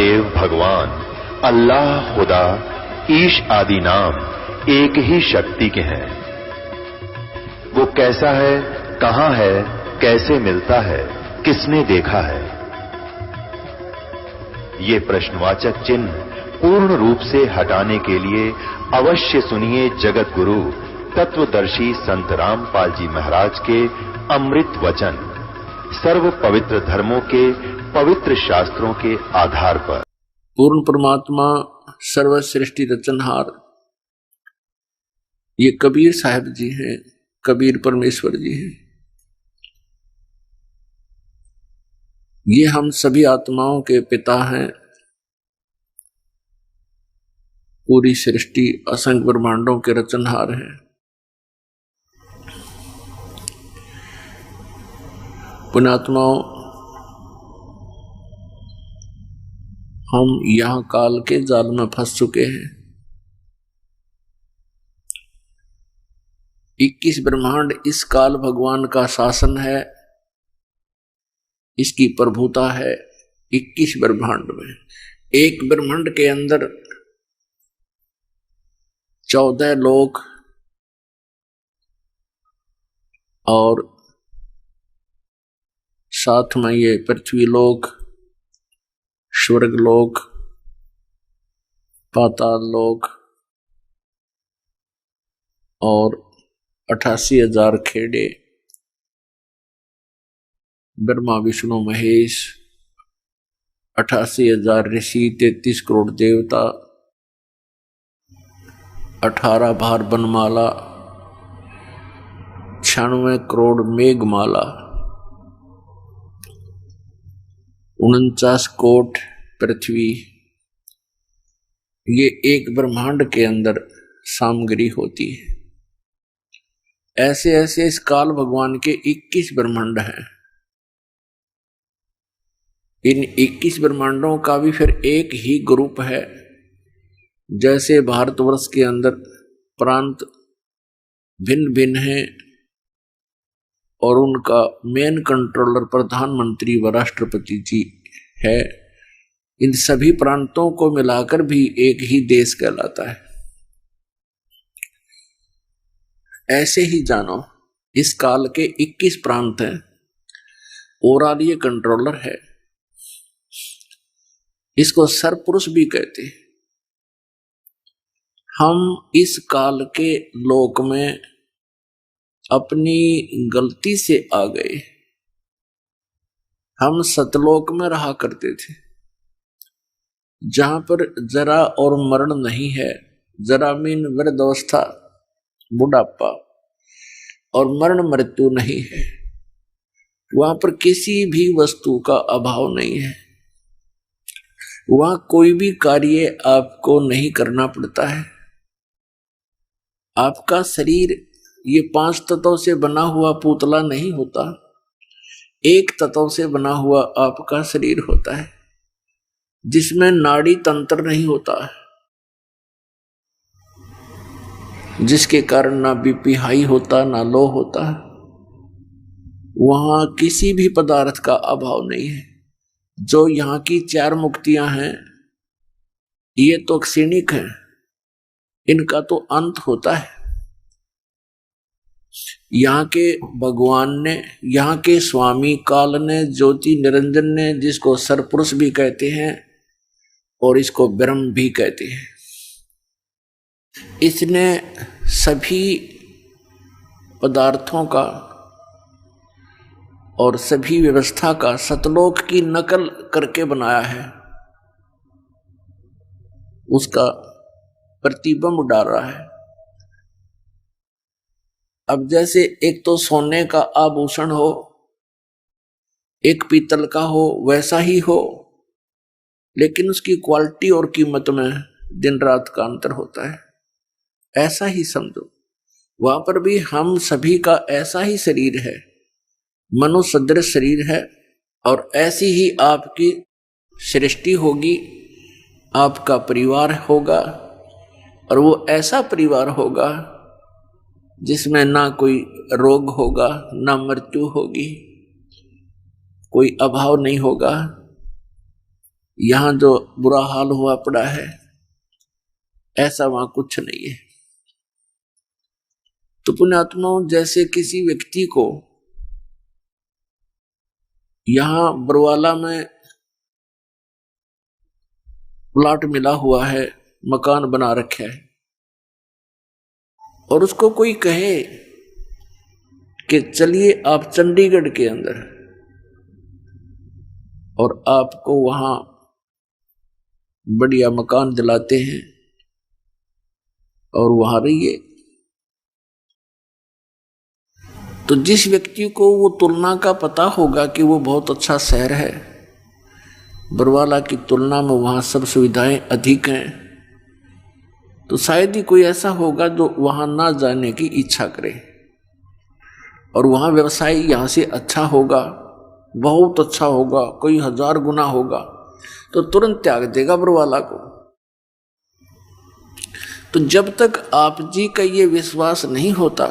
देव भगवान अल्लाह, खुदा, ईश आदि नाम एक ही शक्ति के हैं। वो कैसा है, कहां है, कैसे मिलता है, किसने देखा है? ये प्रश्नवाचक चिन्ह पूर्ण रूप से हटाने के लिए अवश्य सुनिए जगत गुरु तत्वदर्शी संत रामपाल जी महाराज के अमृत वचन, सर्व पवित्र धर्मों के पवित्र शास्त्रों के आधार पर। पूर्ण परमात्मा, सर्व सृष्टि रचनहार, ये कबीर साहब जी हैं, कबीर परमेश्वर जी हैं। ये हम सभी आत्माओं के पिता हैं। पूरी सृष्टि असंख्य ब्रह्मांडों के रचनहार हैं। पुण्यात्माओं, हम यहां काल के जाल में फंस चुके हैं। 21 ब्रह्मांड इस काल भगवान का शासन है, इसकी प्रभुता है। 21 ब्रह्मांड में एक ब्रह्मांड के अंदर 14 लोक और साथ में ये पृथ्वी लोक, स्वर्ग लोक, पाताल लोक और 88,000 खेड़े, ब्रह्मा विष्णु महेश, 88,000 ऋषि, 33 करोड़ देवता, 18 भार बनमाला, 96 करोड़ मेघमाला, 49 कोट पृथ्वी, ये एक ब्रह्मांड के अंदर सामग्री होती है। ऐसे ऐसे इस काल भगवान के 21 ब्रह्मांड हैं। इन 21 ब्रह्मांडों का भी फिर एक ही ग्रुप है। जैसे भारतवर्ष के अंदर प्रांत भिन्न भिन्न हैं और उनका मेन कंट्रोलर प्रधानमंत्री व राष्ट्रपति जी है, इन सभी प्रांतों को मिलाकर भी एक ही देश कहलाता है। ऐसे ही जानो, इस काल के 21 प्रांत हैं और ये कंट्रोलर है। इसको सरपुरुष भी कहते हैं। हम इस काल के लोक में अपनी गलती से आ गए। हम सतलोक में रहा करते थे, जहां पर जरा और मरण नहीं है। जरा मीन वृद्धावस्था, बुढ़ापा, और मरण मृत्यु नहीं है। वहां पर किसी भी वस्तु का अभाव नहीं है। वहां कोई भी कार्य आपको नहीं करना पड़ता है। आपका शरीर ये 5 तत्वों से बना हुआ पुतला नहीं होता, एक तत्व से बना हुआ आपका शरीर होता है, जिसमें नाड़ी तंत्र नहीं होता है, जिसके कारण ना बीपी हाई होता, ना लो होता है। वहां किसी भी पदार्थ का अभाव नहीं है। जो यहाँ की 4 मुक्तियां हैं, ये तो क्षणिक हैं, इनका तो अंत होता है। यहाँ के भगवान ने, यहाँ के स्वामी काल ने, ज्योति निरंजन ने, जिसको सरपुरुष भी कहते हैं और इसको ब्रह्म भी कहते हैं, इसने सभी पदार्थों का और सभी व्यवस्था का सतलोक की नकल करके बनाया है। उसका प्रतिबिंब डाल रहा है। अब जैसे एक तो सोने का आभूषण हो, एक पीतल का हो, वैसा ही हो, लेकिन उसकी क्वालिटी और कीमत में दिन रात का अंतर होता है। ऐसा ही समझो, वहां पर भी हम सभी का ऐसा ही शरीर है, मनुष्य सदृश शरीर है, और ऐसी ही आपकी सृष्टि होगी, आपका परिवार होगा, और वो ऐसा परिवार होगा जिसमें ना कोई रोग होगा, ना मृत्यु होगी, कोई अभाव नहीं होगा। यहां जो बुरा हाल हुआ पड़ा है ऐसा वहां कुछ नहीं है। तो पुण्यात्माओं, जैसे किसी व्यक्ति को यहां बरवाला में प्लाट मिला हुआ है, मकान बना रखा है, और उसको कोई कहे कि चलिए आप चंडीगढ़ के अंदर, और आपको वहां बढ़िया मकान दिलाते हैं और वहां रहिए, तो जिस व्यक्ति को वो तुलना का पता होगा कि वो बहुत अच्छा शहर है, बरवाला की तुलना में वहां सब सुविधाएं अधिक हैं, तो शायद ही कोई ऐसा होगा जो वहां ना जाने की इच्छा करे, और वहां व्यवसाय यहां से अच्छा होगा, बहुत अच्छा होगा, कोई 1000 गुना होगा, तो तुरंत त्याग देगा बरवाला को। तो जब तक आप जी का ये विश्वास नहीं होता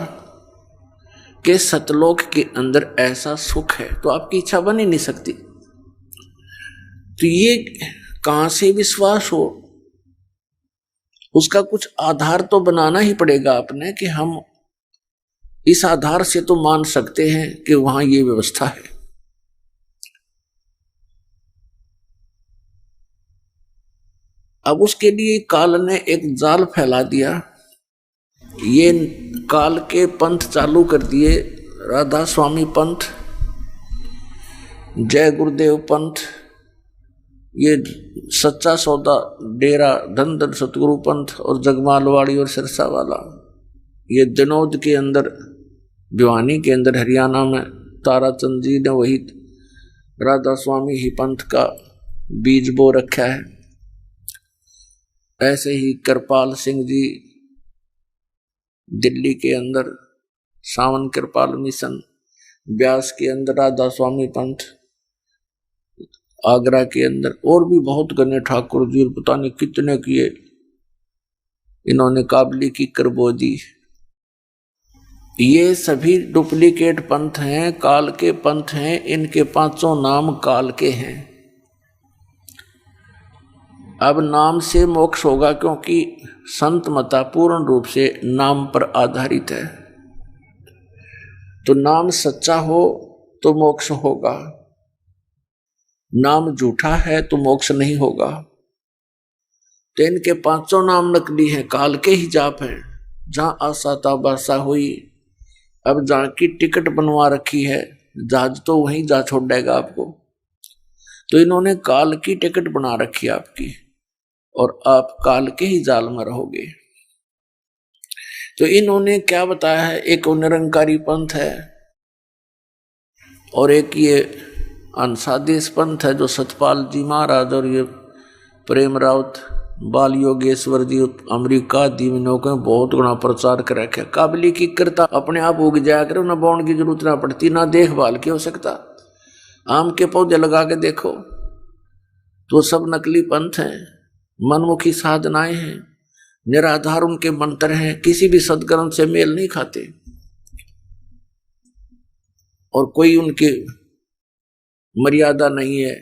कि सतलोक के अंदर ऐसा सुख है, तो आपकी इच्छा बन ही नहीं सकती। तो ये कहां से विश्वास हो, उसका कुछ आधार तो बनाना ही पड़ेगा आपने, कि हम इस आधार से तो मान सकते हैं कि वहां ये व्यवस्था है। अब उसके लिए काल ने एक जाल फैला दिया, ये काल के पंथ चालू कर दिए, राधा स्वामी पंथ, जय गुरुदेव पंथ, ये सच्चा सौदा डेरा धन धन सतगुरु पंथ, और जगमालवाड़ी और सिरसा वाला, ये दिनोद के अंदर, भिवानी के अंदर हरियाणा में ताराचंद जी ने वही राधा स्वामी ही पंथ का बीज बो रखा है। ऐसे ही कृपाल सिंह जी दिल्ली के अंदर सावन कृपाल मिशन, ब्यास के अंदर राधा स्वामी पंथ, आगरा के अंदर और भी बहुत गणे ठाकुर जी, पता नहीं कितने किए इन्होंने काबली की करबो दी। ये सभी डुप्लीकेट पंथ हैं, काल के पंथ हैं, इनके 5 नाम काल के हैं। अब नाम से मोक्ष होगा, क्योंकि संत मता पूर्ण रूप से नाम पर आधारित है। तो नाम सच्चा हो तो मोक्ष होगा, नाम झूठा है तो मोक्ष नहीं होगा। तो इनके 5 नाम नकली हैं, काल के ही जाप हैं। जहां आशा ताबासा हुई, अब जहां की टिकट बनवा रखी है, जहाज तो वहीं जा छोड़ेगा आपको। तो इन्होंने काल की टिकट बना रखी है आपकी, और आप काल के ही जाल में रहोगे। तो इन्होंने क्या बताया है, एक निरंकारी पंथ है और एक ये अंसादेश पंथ है, जो सतपाल जी महाराज और ये प्रेम राउत, बाल योगेश्वर जी अमेरिका दीविनों के बहुत गुना प्रचार कर रखे। काबली की करता अपने आप उग जाया करो, ना बोन की जरूरत ना पड़ती, ना देखभाल की हो सकता। आम के पौधे लगा के देखो तो सब नकली पंथ हैं, मनमुखी साधनाएं हैं, निराधार उनके मंत्र हैं, किसी भी सदग्रंथ से मेल नहीं खाते, और कोई उनकी मर्यादा नहीं है,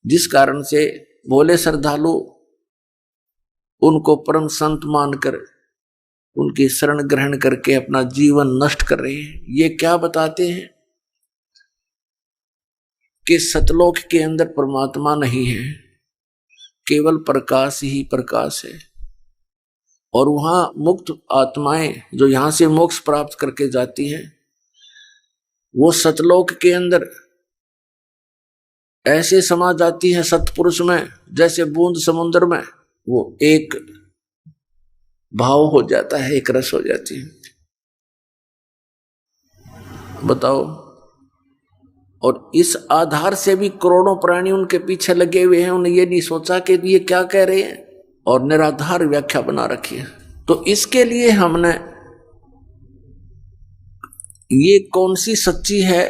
जिस कारण से भोले श्रद्धालु उनको परम संत मानकर उनकी शरण ग्रहण करके अपना जीवन नष्ट कर रहे हैं। ये क्या बताते हैं कि सतलोक के अंदर परमात्मा नहीं है, केवल प्रकाश ही प्रकाश है, और वहां मुक्त आत्माएं जो यहां से मोक्ष प्राप्त करके जाती हैं, वो सतलोक के अंदर ऐसे समा जाती है सतपुरुष में, जैसे बूंद समुद्र में, वो एक भाव हो जाता है, एक रस हो जाती है। बताओ। और इस आधार से भी करोड़ों प्राणी उनके पीछे लगे हुए हैं, उन्हें ये नहीं सोचा कि ये क्या कह रहे हैं, और निराधार व्याख्या बना रखी है। तो इसके लिए हमने ये कौन सी सच्ची है,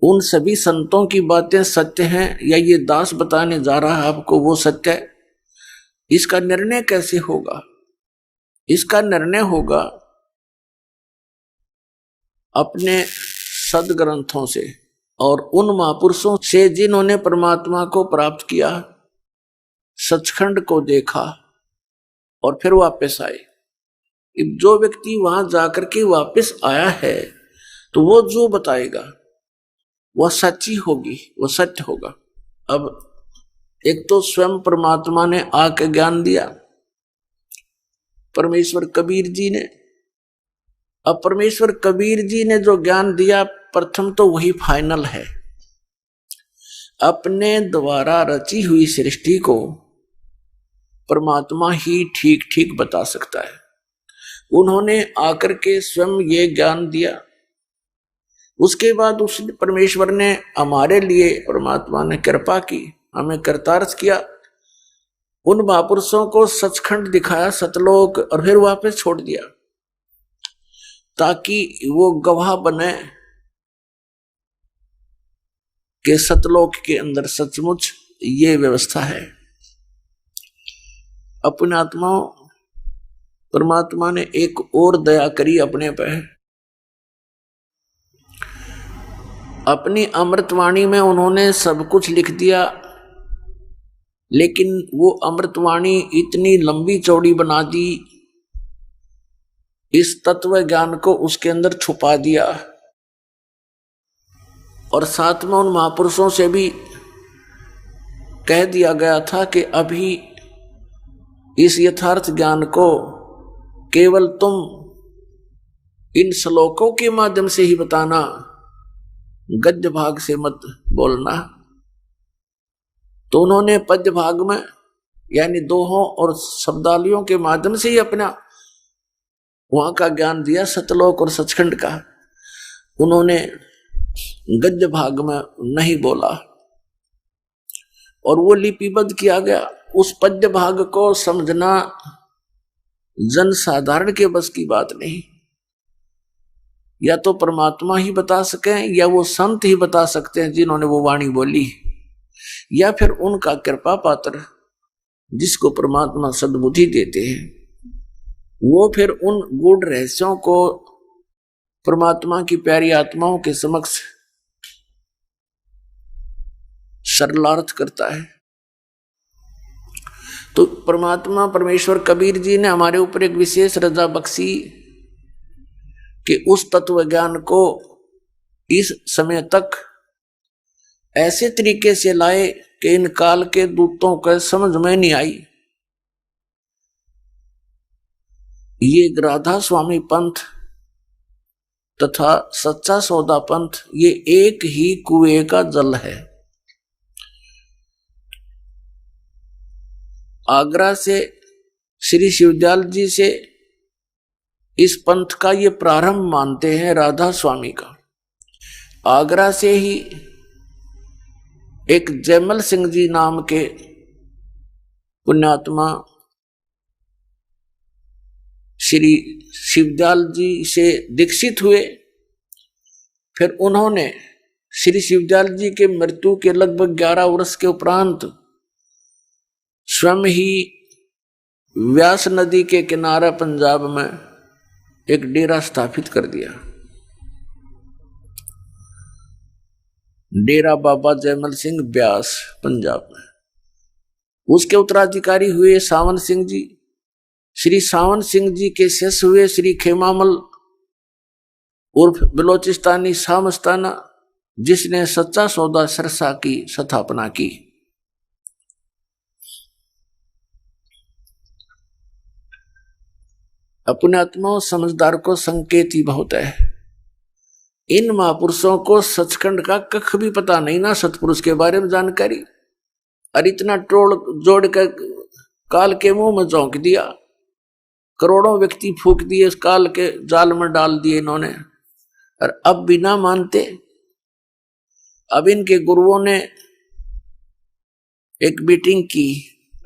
उन सभी संतों की बातें सत्य हैं या ये दास बताने जा रहा है आपको वो सत्य है, इसका निर्णय कैसे होगा? इसका निर्णय होगा अपने सदग्रंथों से, और उन महापुरुषों से जिन्होंने परमात्मा को प्राप्त किया, सचखंड को देखा और फिर वापस आए। जो व्यक्ति वहां जाकर के वापस आया है तो वो जो बताएगा वह सच्ची होगी, वह सत्य होगा। अब एक तो स्वयं परमात्मा ने आके ज्ञान दिया, परमेश्वर कबीर जी ने। अब परमेश्वर कबीर जी ने जो ज्ञान दिया, प्रथम तो वही फाइनल है। अपने द्वारा रची हुई सृष्टि को परमात्मा ही ठीक ठीक बता सकता है। उन्होंने आकर के स्वयं ये ज्ञान दिया। उसके बाद उस परमेश्वर ने हमारे लिए, परमात्मा ने कृपा की, हमें करतार्थ किया। उन महापुरुषों को सचखंड दिखाया, सतलोक, और फिर वापस छोड़ दिया ताकि वो गवाह बने कि सतलोक के अंदर सचमुच ये व्यवस्था है। अपने आत्माओं, परमात्मा ने एक और दया करी अपने पे। अपनी अमृतवाणी में उन्होंने सब कुछ लिख दिया, लेकिन वो अमृतवाणी इतनी लंबी चौड़ी बना दी, इस तत्व ज्ञान को उसके अंदर छुपा दिया। और साथ में उन महापुरुषों से भी कह दिया गया था कि अभी इस यथार्थ ज्ञान को केवल तुम इन श्लोकों के माध्यम से ही बताना, गद्य भाग से मत बोलना। तो उन्होंने पद्य भाग में यानी दोहों और शब्दावलियों के माध्यम से ही अपना वहां का ज्ञान दिया, सतलोक और सचखंड का। उन्होंने गद्य भाग में नहीं बोला और वो लिपिबद्ध किया गया। उस पद्य भाग को समझना जन साधारण के बस की बात नहीं। या तो परमात्मा ही बता सके, या वो संत ही बता सकते हैं जिन्होंने वो वाणी बोली, या फिर उनका कृपा पात्र जिसको परमात्मा सद्बुद्धि देते हैं, वो फिर उन गूढ़ रहस्यों को परमात्मा की प्यारी आत्माओं के समक्ष सरलार्थ करता है। तो परमात्मा परमेश्वर कबीर जी ने हमारे ऊपर एक विशेष रजा बख्शी कि उस तत्व ज्ञान को इस समय तक ऐसे तरीके से लाए कि इन काल के दूतों को समझ में नहीं आई। ये राधा स्वामी पंथ तथा सच्चा सौदा पंथ, ये एक ही कुएं का जल है। आगरा से श्री शिवदयाल जी से इस पंथ का ये प्रारंभ मानते हैं राधा स्वामी का। आगरा से ही एक जयमल सिंह जी नाम के पुण्यात्मा श्री शिवदयाल जी से दीक्षित हुए। फिर उन्होंने श्री शिवदयाल जी के मृत्यु के लगभग 11 वर्ष के उपरांत स्वयं ही व्यास नदी के किनारे पंजाब में एक डेरा स्थापित कर दिया, डेरा बाबा जयमल सिंह व्यास, पंजाब में। उसके उत्तराधिकारी हुए सावन सिंह जी। श्री सावन सिंह जी के शिष्य हुए श्री खेमामल उर्फ बलोचिस्तानी शाह मस्ताना, जिसने सच्चा सौदा सिरसा की स्थापना की। अपने आत्माओं, समझदार को संकेत ही बहुत है। इन महापुरुषों को सचखंड का कख भी पता नहीं ना, सतपुरुष के बारे में जानकारी, और इतना टोल जोड़ कर काल के मुंह में झोंक दिया। करोड़ों व्यक्ति फूंक दिए, उस काल के जाल में डाल दिए इन्होंने, और अब बिना मानते। अब इनके गुरुओं ने एक मीटिंग की,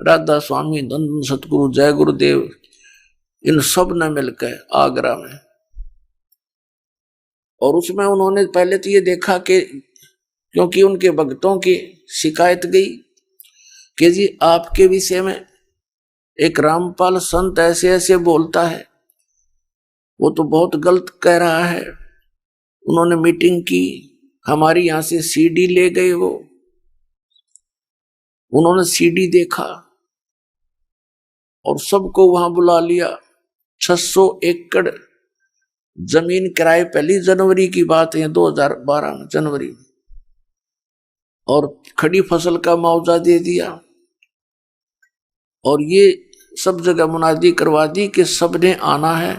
राधा स्वामी, धन सतगुरु, जय गुरुदेव, इन सब ने मिलकर आगरा में। और उसमें उन्होंने पहले तो ये देखा कि क्योंकि उनके भक्तों की शिकायत गई कि जी आपके विषय में एक रामपाल संत ऐसे ऐसे बोलता है, वो तो बहुत गलत कह रहा है। उन्होंने मीटिंग की, हमारी यहां से सीडी ले गए वो, उन्होंने सीडी देखा और सबको वहां बुला लिया। 600 एकड़ जमीन किराए, पहली जनवरी की बात है 2012 में जनवरी में, और खड़ी फसल का मुआवजा दे दिया। और ये सब जगह मुनादी करवा दी कि सबने आना है,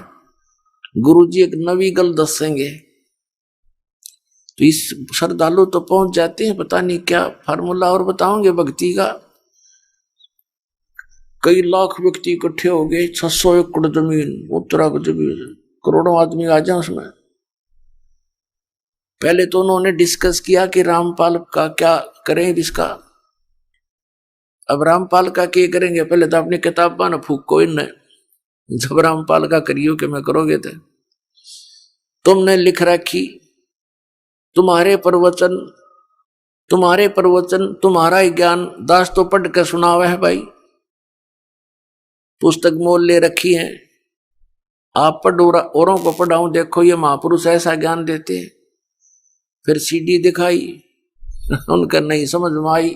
गुरुजी एक नवी गल दसेंगे। तो इस श्रद्धालु तो पहुंच जाते हैं, पता नहीं क्या फार्मूला और बताओगे भक्ति का। कई लाख व्यक्ति इकट्ठे हो गए, 600 एकड़ जमीन, उत्तराखंड जमीन, करोड़ों आदमी आ जाए उसमें। पहले तो उन्होंने डिस्कस किया कि रामपाल का क्या करें इसका। अब रामपाल का क्या करेंगे, पहले तो अपनी किताब न फूको इनने, जब रामपाल का करियो कि मैं करोगे थे। तुमने लिख रखी तुम्हारे प्रवचन तुम्हारा ही ज्ञान दास तो पढ़ के सुनावा है भाई, पुस्तक मोल ले रखी है, आप पढ़ो औरों को पढ़ाऊं, देखो ये महापुरुष ऐसा ज्ञान देते। फिर सीडी दिखाई, उनका नहीं समझ में आई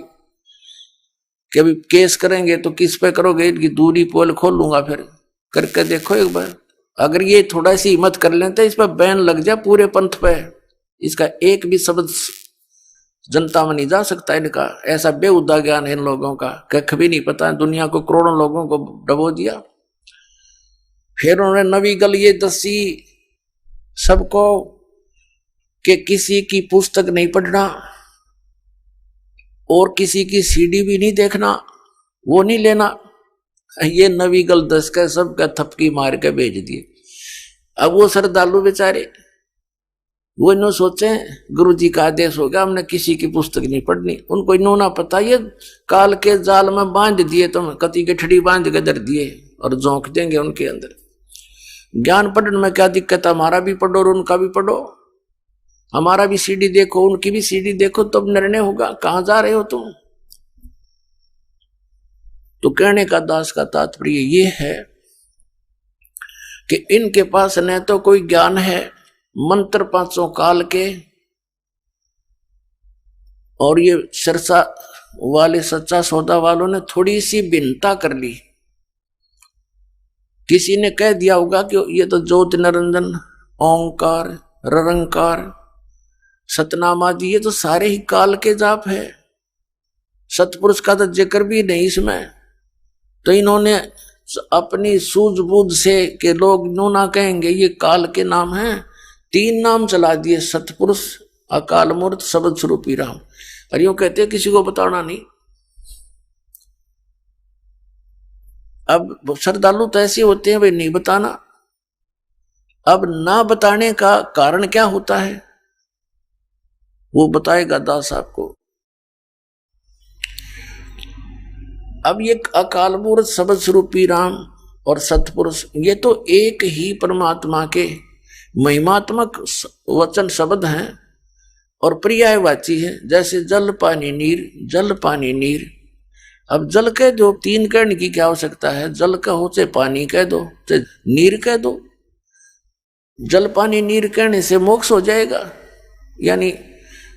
कि अभी केस करेंगे तो किस पे करोगे, इनकी दूरी पोल खोलूंगा। फिर करके देखो एक बार, अगर ये थोड़ा सी हिम्मत कर लेते इस पर बैन लग जाए पूरे पंथ पे, इसका एक भी शब्द जनता में नहीं जा सकता इनका। ऐसा बेहुदा ज्ञान है इन लोगों का, कख भी नहीं पता, दुनिया को करोड़ों लोगों को डबो दिया। फिर उन्होंने नवी गल ये दसी सबको कि किसी की पुस्तक नहीं पढ़ना और किसी की सीडी भी नहीं देखना, वो नहीं लेना। ये नवी गल दस का सबका थपकी मार के भेज दिए। अब वो श्रद्धालु बेचारे वो इन्हों सोचे गुरु जी का आदेश हो गया, हमने किसी की पुस्तक नहीं पढ़नी। उनको इन्हों ना पता ये काल के जाल में बांध दिए, तुम कति के ठड़ी बांध के दर दिए और झोंक देंगे उनके अंदर। ज्ञान पढ़ने में क्या दिक्कत, हमारा भी पढ़ो और उनका भी पढ़ो, हमारा भी सीडी देखो उनकी भी सीडी देखो, तब निर्णय होगा कहां जा रहे हो तुम। तो कहने का दास का तात्पर्य ये है कि इनके पास न तो कोई ज्ञान है मंत्र 500 काल के, और ये सिरसा वाले सच्चा सौदा वालों ने थोड़ी सी भिन्नता कर ली। किसी ने कह दिया होगा कि ये तो ज्योति निरंजन ओंकार ररंकार सतनाम आदि ये तो सारे ही काल के जाप है, सतपुरुष का तो जिक्र भी नहीं इसमें। तो इन्होंने अपनी सूझबूझ से कि लोग नो ना कहेंगे ये काल के नाम हैं, 3 नाम चला दिए, सतपुरुष अकाल मूर्त शब्द स्वरूपी राम। और यूं कहते किसी को बताना नहीं। अब श्रद्धालु तो ऐसे होते हैं भाई नहीं बताना। अब ना बताने का कारण क्या होता है वो बताएगा दास आपको। अब ये अकाल मूर्त शब्द स्वरूपी राम और सतपुरुष ये तो एक ही परमात्मा के महिमात्मक वचन शब्द हैं और पर्यायवाची है। जैसे जल पानी नीर, जल पानी नीर। अब जल कह दो, 3 कहने की क्या आवश्यकता है, जल कहो चाहे पानी कह दो चाहे नीर कह दो। जल पानी नीर कहने से मोक्ष हो जाएगा, यानी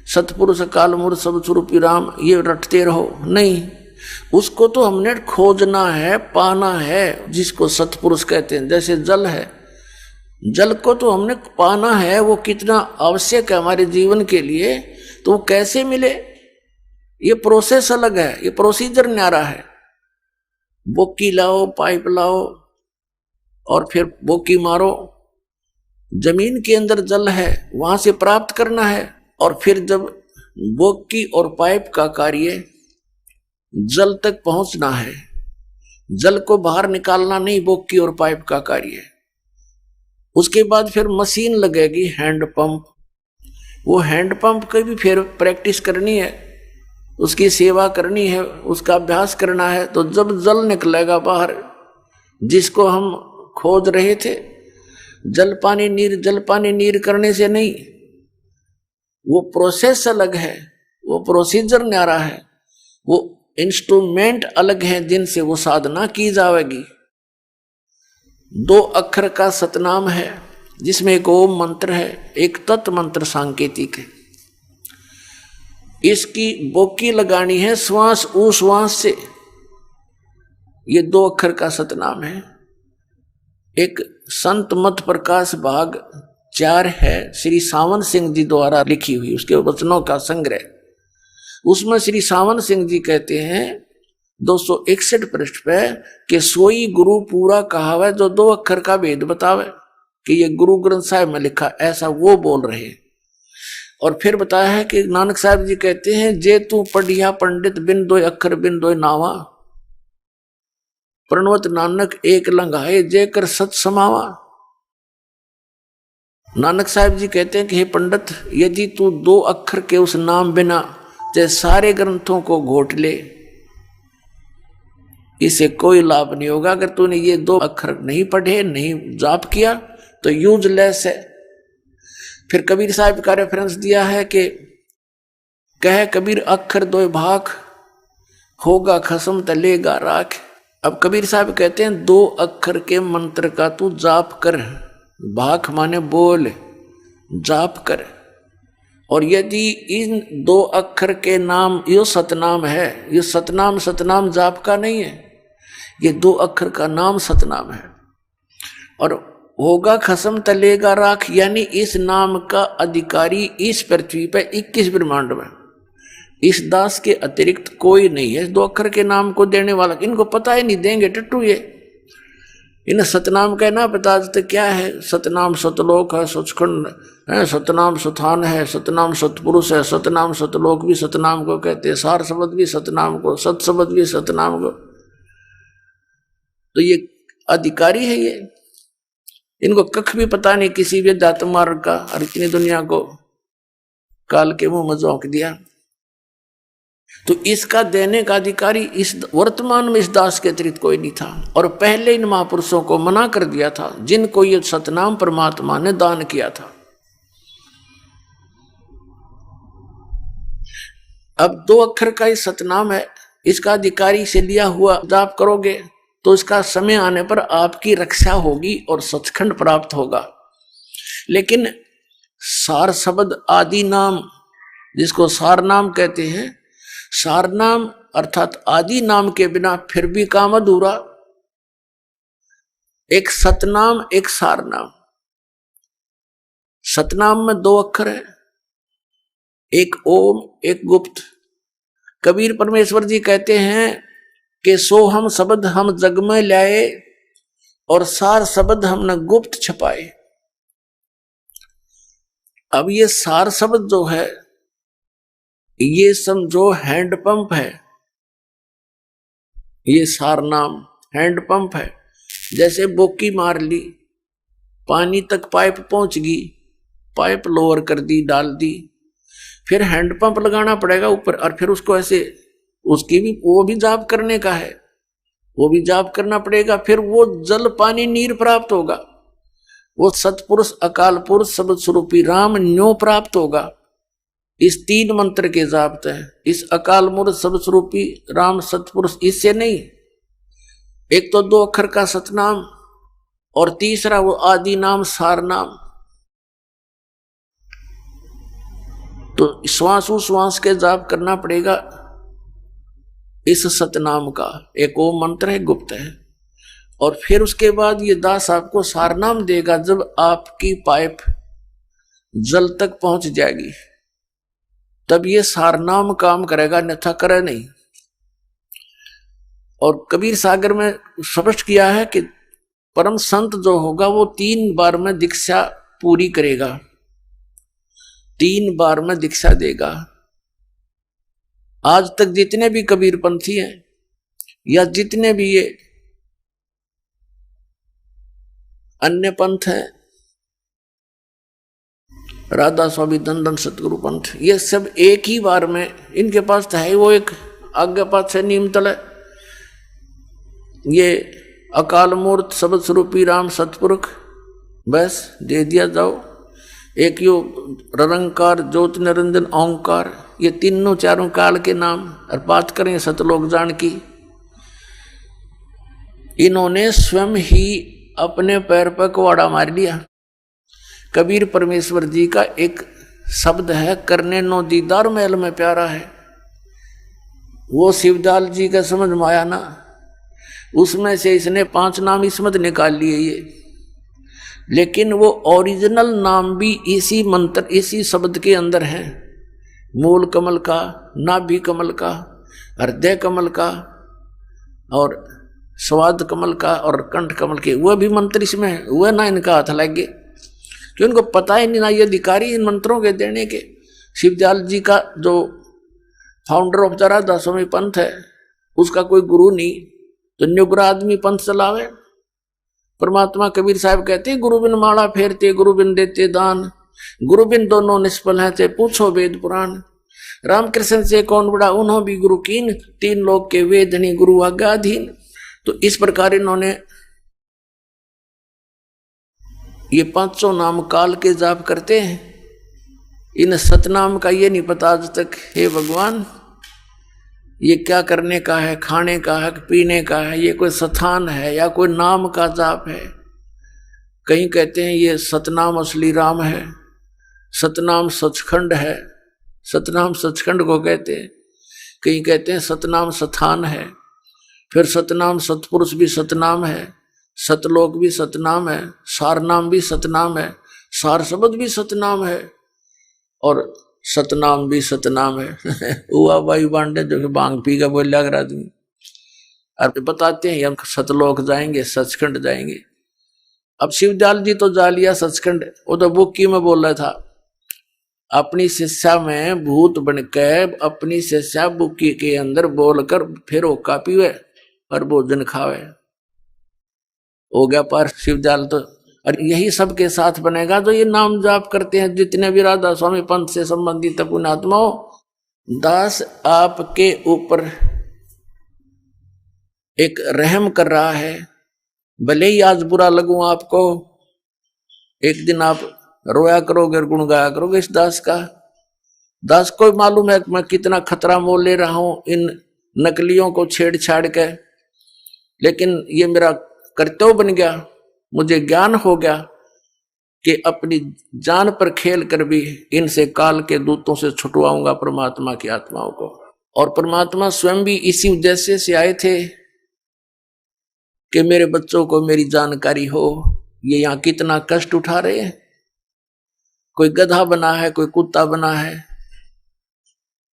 सतपुरुष काल मूर्त शब्द स्वरूपी राम ये रटते रहो, नहीं। उसको तो हमने खोजना है, पाना है, जिसको सतपुरुष कहते हैं। जैसे जल है, जल को तो हमने पाना है, वो कितना आवश्यक है हमारे जीवन के लिए, तो वो कैसे मिले ये प्रोसेस अलग है, ये प्रोसीजर न्यारा है। बोकी लाओ, पाइप लाओ और फिर बोकी मारो, जमीन के अंदर जल है वहां से प्राप्त करना है, और फिर जब बोकी और पाइप का कार्य जल तक पहुंचना है, जल को बाहर निकालना नहीं बोकी और पाइप का कार्य है। उसके बाद फिर मशीन लगेगी हैंड पंप, वो हैंड पंप की भी फिर प्रैक्टिस करनी है, उसकी सेवा करनी है, उसका अभ्यास करना है। तो जब जल निकलेगा बाहर जिसको हम खोज रहे थे, जल पानी नीर करने से नहीं, वो प्रोसेस अलग है, वो प्रोसीजर न्यारा है, वो इंस्ट्रूमेंट अलग है जिनसे वो साधना की जाएगी। 2 अक्षर का सतनाम है जिसमें एक ओम मंत्र है, एक तत् मंत्र सांकेतिक है। इसकी बोकी लगानी है श्वास ऊ श्वास से। ये 2 अक्षर का सतनाम है। एक संत मत प्रकाश भाग 4 है, श्री सावन सिंह जी द्वारा लिखी हुई, उसके वचनों का संग्रह। उसमें श्री सावन सिंह जी कहते हैं 261 पृष्ठ पे कि सोई गुरु पूरा कहावे जो 2 अक्षर का भेद बतावे, कि ये गुरु ग्रंथ साहिब में लिखा, ऐसा वो बोल रहे हैं। और फिर बताया है कि नानक साहब जी कहते हैं जे तू पढ़िया पंडित बिन 2 अक्षर बिन 2 नावा, प्रणवत नानक एक लंघाए जे कर सत समावा। नानक साहब जी कहते हैं कि हे पंडित, यदि तू 2 अक्षर के उस नाम बिना जे सारे ग्रंथों को घोट ले, इसे कोई लाभ नहीं होगा। अगर तूने ये 2 अक्षर नहीं पढ़े, नहीं जाप किया, तो यूजलेस है। फिर कबीर साहब का रेफरेंस दिया है कि कह कबीर अक्षर 2 भाग, होगा खसम तलेगा राख। अब कबीर साहब कहते हैं 2 अक्षर के मंत्र का तू जाप कर, भाख माने बोल, जाप कर। और यदि इन 2 अक्षर के नाम, यो सतनाम है, ये सतनाम जाप का नहीं है, ये 2 अक्षर का नाम सतनाम है। और होगा खसम तलेगा राख, यानी इस नाम का अधिकारी इस पृथ्वी पर 21 ब्रह्मांड में इस दास के अतिरिक्त कोई नहीं है 2 अक्षर के नाम को देने वाला। इनको पता ही नहीं, देंगे टट्टू ये। इन्हें सतनाम कहना पता तो क्या है। सतनाम सतलोक है, सचखंड है, सतनाम सथान है, सतनाम सतपुरुष है, सतनाम सतलोक भी सतनाम को कहते हैं, सार शब्द भी सतनाम को, सत शब्द भी सतनाम को। तो ये अधिकारी है ये। इनको कख भी पता नहीं किसी भी दात मार्ग का, और इतनी दुनिया को काल के मुंह में झोंक दिया। तो इसका देने का अधिकारी इस वर्तमान में इस दास के अतिरिक्त कोई नहीं था। और पहले इन महापुरुषों को मना कर दिया था जिनको ये सतनाम परमात्मा ने दान किया था। अब 2 अक्षर का ही सतनाम है, इसका अधिकारी से लिया हुआ जाप करोगे तो इसका समय आने पर आपकी रक्षा होगी और सचखंड प्राप्त होगा। लेकिन सार शब्द आदि नाम, जिसको सार नाम कहते हैं, सार नाम अर्थात आदि नाम के बिना फिर भी काम अधूरा। एक सतनाम, एक सार नाम। सतनाम में 2 अक्षर है, एक ओम, एक गुप्त। कबीर परमेश्वर जी कहते हैं कि सो हम शब्द हम जग में लाए और सार शब्द हमने गुप्त छपाए। अब ये सार शब्द जो है, ये समझो हैंडपंप है। ये सार नाम हैंडपंप है। जैसे बोकी मार ली, पानी तक पाइप पहुंच गई, पाइप लोअर कर दी, डाल दी, फिर हैंडपंप लगाना पड़ेगा ऊपर, और फिर उसको ऐसे, उसकी भी वो भी जाप करने का है, वो भी जाप करना पड़ेगा। फिर वो जल पानी नीर प्राप्त होगा, वो सतपुरुष अकाल पुरुष शब्द स्वरूपी राम न्यो प्राप्त होगा। इस 3 मंत्र के जापते हैं, इस अकाल मूर्त शब्द स्वरूपी राम सतपुरुष, इससे नहीं। एक तो 2 अक्षर का सतनाम और तीसरा वो आदि नाम सार नाम। तो श्वासों श्वास के जाप करना पड़ेगा इस सतनाम का। एक वो मंत्र है, गुप्त है। और फिर उसके बाद ये दास आपको सार नाम देगा जब आपकी पाइप जल तक पहुंच जाएगी, तब ये सार नाम काम करेगा, अन्यथा करे नहीं। और कबीर सागर में स्पष्ट किया है कि परम संत जो होगा वो 3 बार में दीक्षा पूरी करेगा, 3 बार में दीक्षा देगा। आज तक जितने भी कबीर पंथी हैं या जितने भी ये अन्य पंथ हैं, राधा स्वामी दंदन सतगुरु पंथ, ये सब एक ही बार में, इनके पास तो है वो एक आज्ञा पाठ है, नीम तल है, ये अकाल मूर्त शब्द स्वरूपी राम सतपुरुष, बस दे दिया जाओ। एक यो निरंकार ज्योति निरंजन ओंकार, ये तीनों चारों काल के नाम। और बात करें सतलोक जान की, इन्होंने स्वयं ही अपने पैर पर कुआड़ा मार लिया। कबीर परमेश्वर जी का एक शब्द है, करने नो दीदार महल में प्यारा है। वो शिवदयाल जी का समझ में आया ना, उसमें से इसने 5 नाम इसमत निकाल लिए ये, लेकिन वो ओरिजिनल नाम भी इसी मंत्र इसी शब्द के अंदर है। मूल कमल का, नाभि कमल का, हृदय कमल का और स्वाद कमल का और कंठ कमल के, वह भी मंत्र इसमें है। वह ना इनका हाथ लगे कि उनको पता ही नहीं, ना ये अधिकारी इन मंत्रों के देने के। शिवदयाल जी का जो फाउंडर ऑफ द राधा स्वामी पंथ है, उसका कोई गुरु नहीं, तो निगुरा आदमी पंथ चलावे। परमात्मा कबीर साहब कहते हैं, गुरु बिन माला फेरते, गुरु बिन देते दान, गुरु बिन दोनों निष्फल हैं थे, पूछो वेद पुराण। रामकृष्ण से कौन बड़ा, उन्हों भी गुरु कीन, 3 लोग के वेदनी गुरु आज्ञाधीन। तो इस प्रकार इन्होंने ये 500 नाम काल के जाप करते हैं। इन सतनाम का ये नहीं पता आज तक, हे भगवान ये क्या करने का है, खाने का है, पीने का है, ये कोई स्थान है या कोई नाम का जाप है। कहीं कहते हैं ये सतनाम असली राम है, सतनाम सचखंड है, सतनाम सचखंड को कहते हैं। कहीं कहते हैं सतनाम स्थान है, फिर सतनाम सतपुरुष भी सतनाम है, सतलोक भी सतनाम है, सारनाम भी सतनाम है, सार शब्द भी सतनाम है और सतनाम भी सतनाम है। हुआ भाई बांडे जो कि बांग पी का बोल लग रहा आदमी, अब बताते हैं हम सतलोक जाएंगे, सचखंड जाएंगे। अब शिवदयाल जी तो जा लिया सचखंड, वो तो बुक्की में बोल रहा था, अपनी शिष्या में भूत बनकर अपनी शिष्या बुक्की के अंदर बोलकर फिर ओका पीवे और भोजन खावे, हो गया पार शिवदयाल तो। और यही सबके साथ बनेगा जो ये नाम जाप करते हैं, जितने भी राधा स्वामी पंथ से संबंधित पुण्यात्माओं। दास आपके ऊपर एक रहम कर रहा है, भले ही आज बुरा लगूं आपको, एक दिन आप रोया करोगे और गुण गाया करोगे इस दास का। दास को मालूम है कि मैं कितना खतरा मोल ले रहा हूं इन नकलियों को छेड़छाड़ के, लेकिन ये मेरा कर्तव्य बन गया, मुझे ज्ञान हो गया कि अपनी जान पर खेल कर भी इनसे काल के दूतों से छुटवाऊंगा परमात्मा की आत्माओं को। और परमात्मा स्वयं भी इसी उद्देश्य से आए थे कि मेरे बच्चों को मेरी जानकारी हो। ये यहाँ कितना कष्ट उठा रहे हैं, कोई गधा बना है, कोई कुत्ता बना है,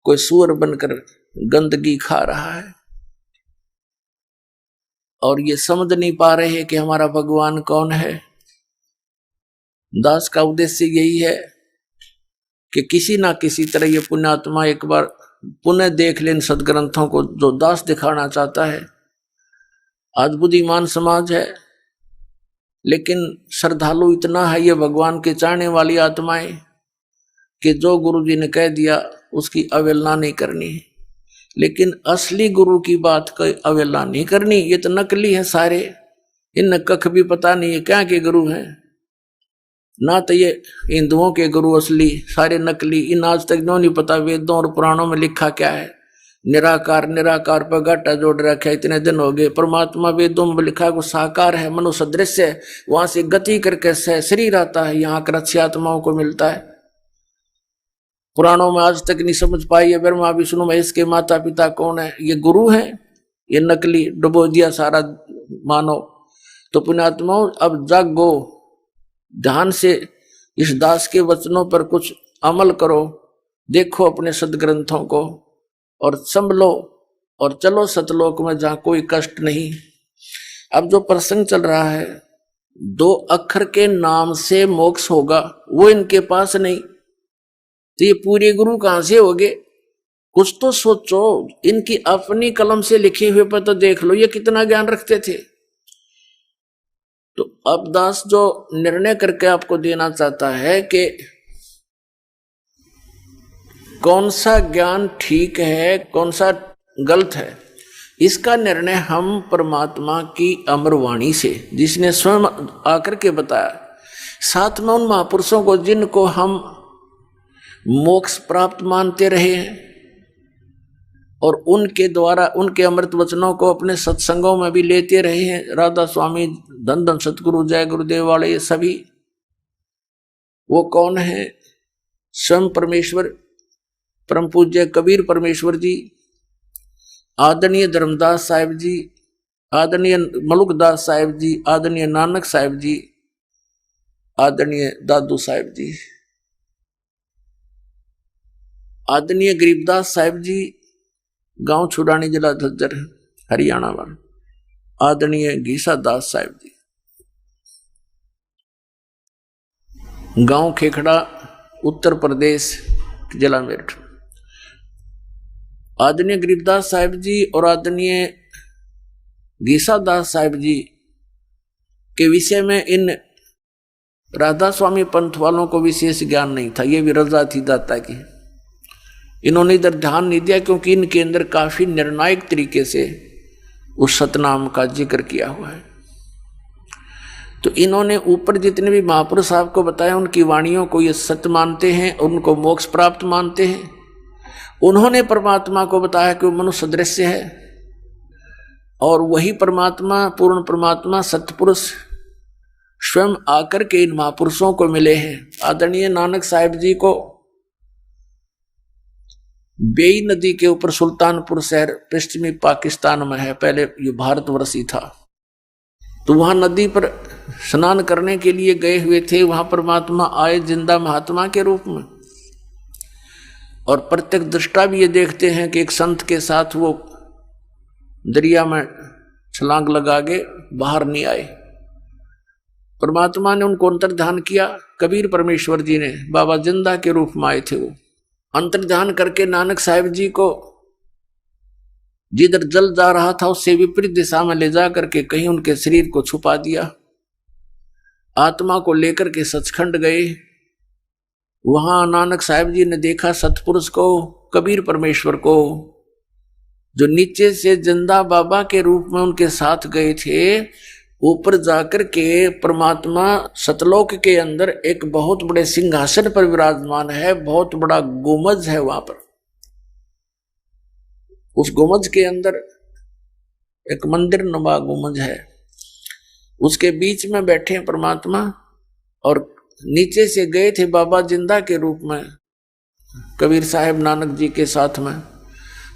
कोई सूअर बनकर गंदगी खा रहा है और ये समझ नहीं पा रहे कि हमारा भगवान कौन है। दास का उद्देश्य यही है कि किसी ना किसी तरह ये पुण्यात्मा एक बार पुनः देख लें सदग्रंथों को जो दास दिखाना चाहता है। आज बुद्धिमान समाज है, लेकिन श्रद्धालु इतना है ये भगवान के चाहने वाली आत्माएं कि जो गुरु जी ने कह दिया उसकी अवहेलना नहीं करनी, लेकिन असली गुरु की बात की अवहेलना नहीं करनी। ये तो नकली है सारे, इन कख भी पता नहीं है क्या के गुरु हैं, ना तो ये हिंदुओं के गुरु असली, सारे नकली। इन आज तक नहीं पता वेदों और पुराणों में लिखा क्या है। निराकार निराकार पर घाटा जोड़ रखा है, इतने दिन हो गए। परमात्मा वेदों में लिखा है वो साकार है, मनुष्य दृश्य है, वहां से गति करके शरीर आता है, यहाँ कर अच्छी आत्माओं को मिलता है। पुराणों में आज तक नहीं समझ पाई है ब्रह्मा विष्णु महेश के माता पिता कौन है, ये गुरु है, ये नकली डुबो दिया सारा मानो। तो पुण्यात्माओं अब जागो, ध्यान से इस दास के वचनों पर कुछ अमल करो, देखो अपने सदग्रंथों को और संभलो और चलो सतलोक में जहां कोई कष्ट नहीं। अब जो प्रसंग चल रहा है 2 अक्षर के नाम से मोक्ष होगा, वो इनके पास नहीं, तो ये पूरे गुरु कहां से होगे? कुछ तो सोचो, इनकी अपनी कलम से लिखे हुए पर तो देख लो ये कितना ज्ञान रखते थे। तो अब दास जो निर्णय करके आपको देना चाहता है कि कौन सा ज्ञान ठीक है कौन सा गलत है, इसका निर्णय हम परमात्मा की अमर वाणी से, जिसने स्वयं आकर के बताया, साथ में उन महापुरुषों को जिनको हम मोक्ष प्राप्त मानते रहे हैं और उनके द्वारा उनके अमृत वचनों को अपने सत्संगों में भी लेते रहे हैं। राधा स्वामी, धन धन सतगुरु, जय गुरुदेव वाले, ये सभी वो कौन है? स्वयं परमेश्वर परम पूज्य कबीर परमेश्वर जी, आदरणीय धर्मदास साहिब जी, आदरणीय मलुकदास साहिब जी, आदरणीय नानक साहिब जी, आदरणीय दादू साहिब जी, आदरणीय गरीबदास साहिब जी, गांव छुड़ानी, जिला झज्जर, हरियाणा वाला, आदरणीय गीसा दास साहिब जी, गांव खेखड़ा, उत्तर प्रदेश, जिला मेरठ, आदरणीय गरीबदास साहिब जी और आदरणीय गीसा दास साहिब जी के विषय में इन राधा स्वामी पंथ वालों को विशेष ज्ञान नहीं था। ये भी रजा थी दाता की, इन्होंने इधर ध्यान नहीं दिया क्योंकि इनके अंदर काफी निर्णायक तरीके से उस सतनाम का जिक्र किया हुआ है। तो इन्होंने ऊपर जितने भी महापुरुष साहब को बताया, उनकी वाणियों को ये सत्य मानते हैं और उनको मोक्ष प्राप्त मानते हैं। उन्होंने परमात्मा को बताया कि वो मनुष्य दृश्य है और वही परमात्मा, पूर्ण परमात्मा सतपुरुष स्वयं आकर के इन महापुरुषों को मिले हैं। आदरणीय नानक साहिब जी को बेई नदी के ऊपर सुल्तानपुर शहर पश्चिमी पाकिस्तान में है, पहले ये भारतवर्ष ही था, तो वहां नदी पर स्नान करने के लिए गए हुए थे। वहां परमात्मा आए जिंदा महात्मा के रूप में, और प्रत्यक्ष दृष्टा भी ये देखते हैं कि एक संत के साथ वो दरिया में छलांग लगा के बाहर नहीं आए। परमात्मा ने उनको अंतर्ध्यान किया, कबीर परमेश्वर जी ने बाबा जिंदा के रूप में आए थे। वो अंतर्ध्यान करके नानक साहिब जी को जिधर जल जा रहा था उससे विपरीत दिशा में ले जा करके कहीं उनके शरीर को छुपा दिया। आत्मा को लेकर के सचखंड गए। वहां नानक साहिब जी ने देखा सतपुरुष को, कबीर परमेश्वर को, जो नीचे से जिंदा बाबा के रूप में उनके साथ गए थे। ऊपर जाकर के परमात्मा सतलोक के अंदर एक बहुत बड़े सिंहासन पर विराजमान है, बहुत बड़ा गुमज है वहां पर। उस गुमज के अंदर एक मंदिर नुमा गुमज है, उसके बीच में बैठे हैं परमात्मा, और नीचे से गए थे बाबा जिंदा के रूप में कबीर साहब नानक जी के साथ में।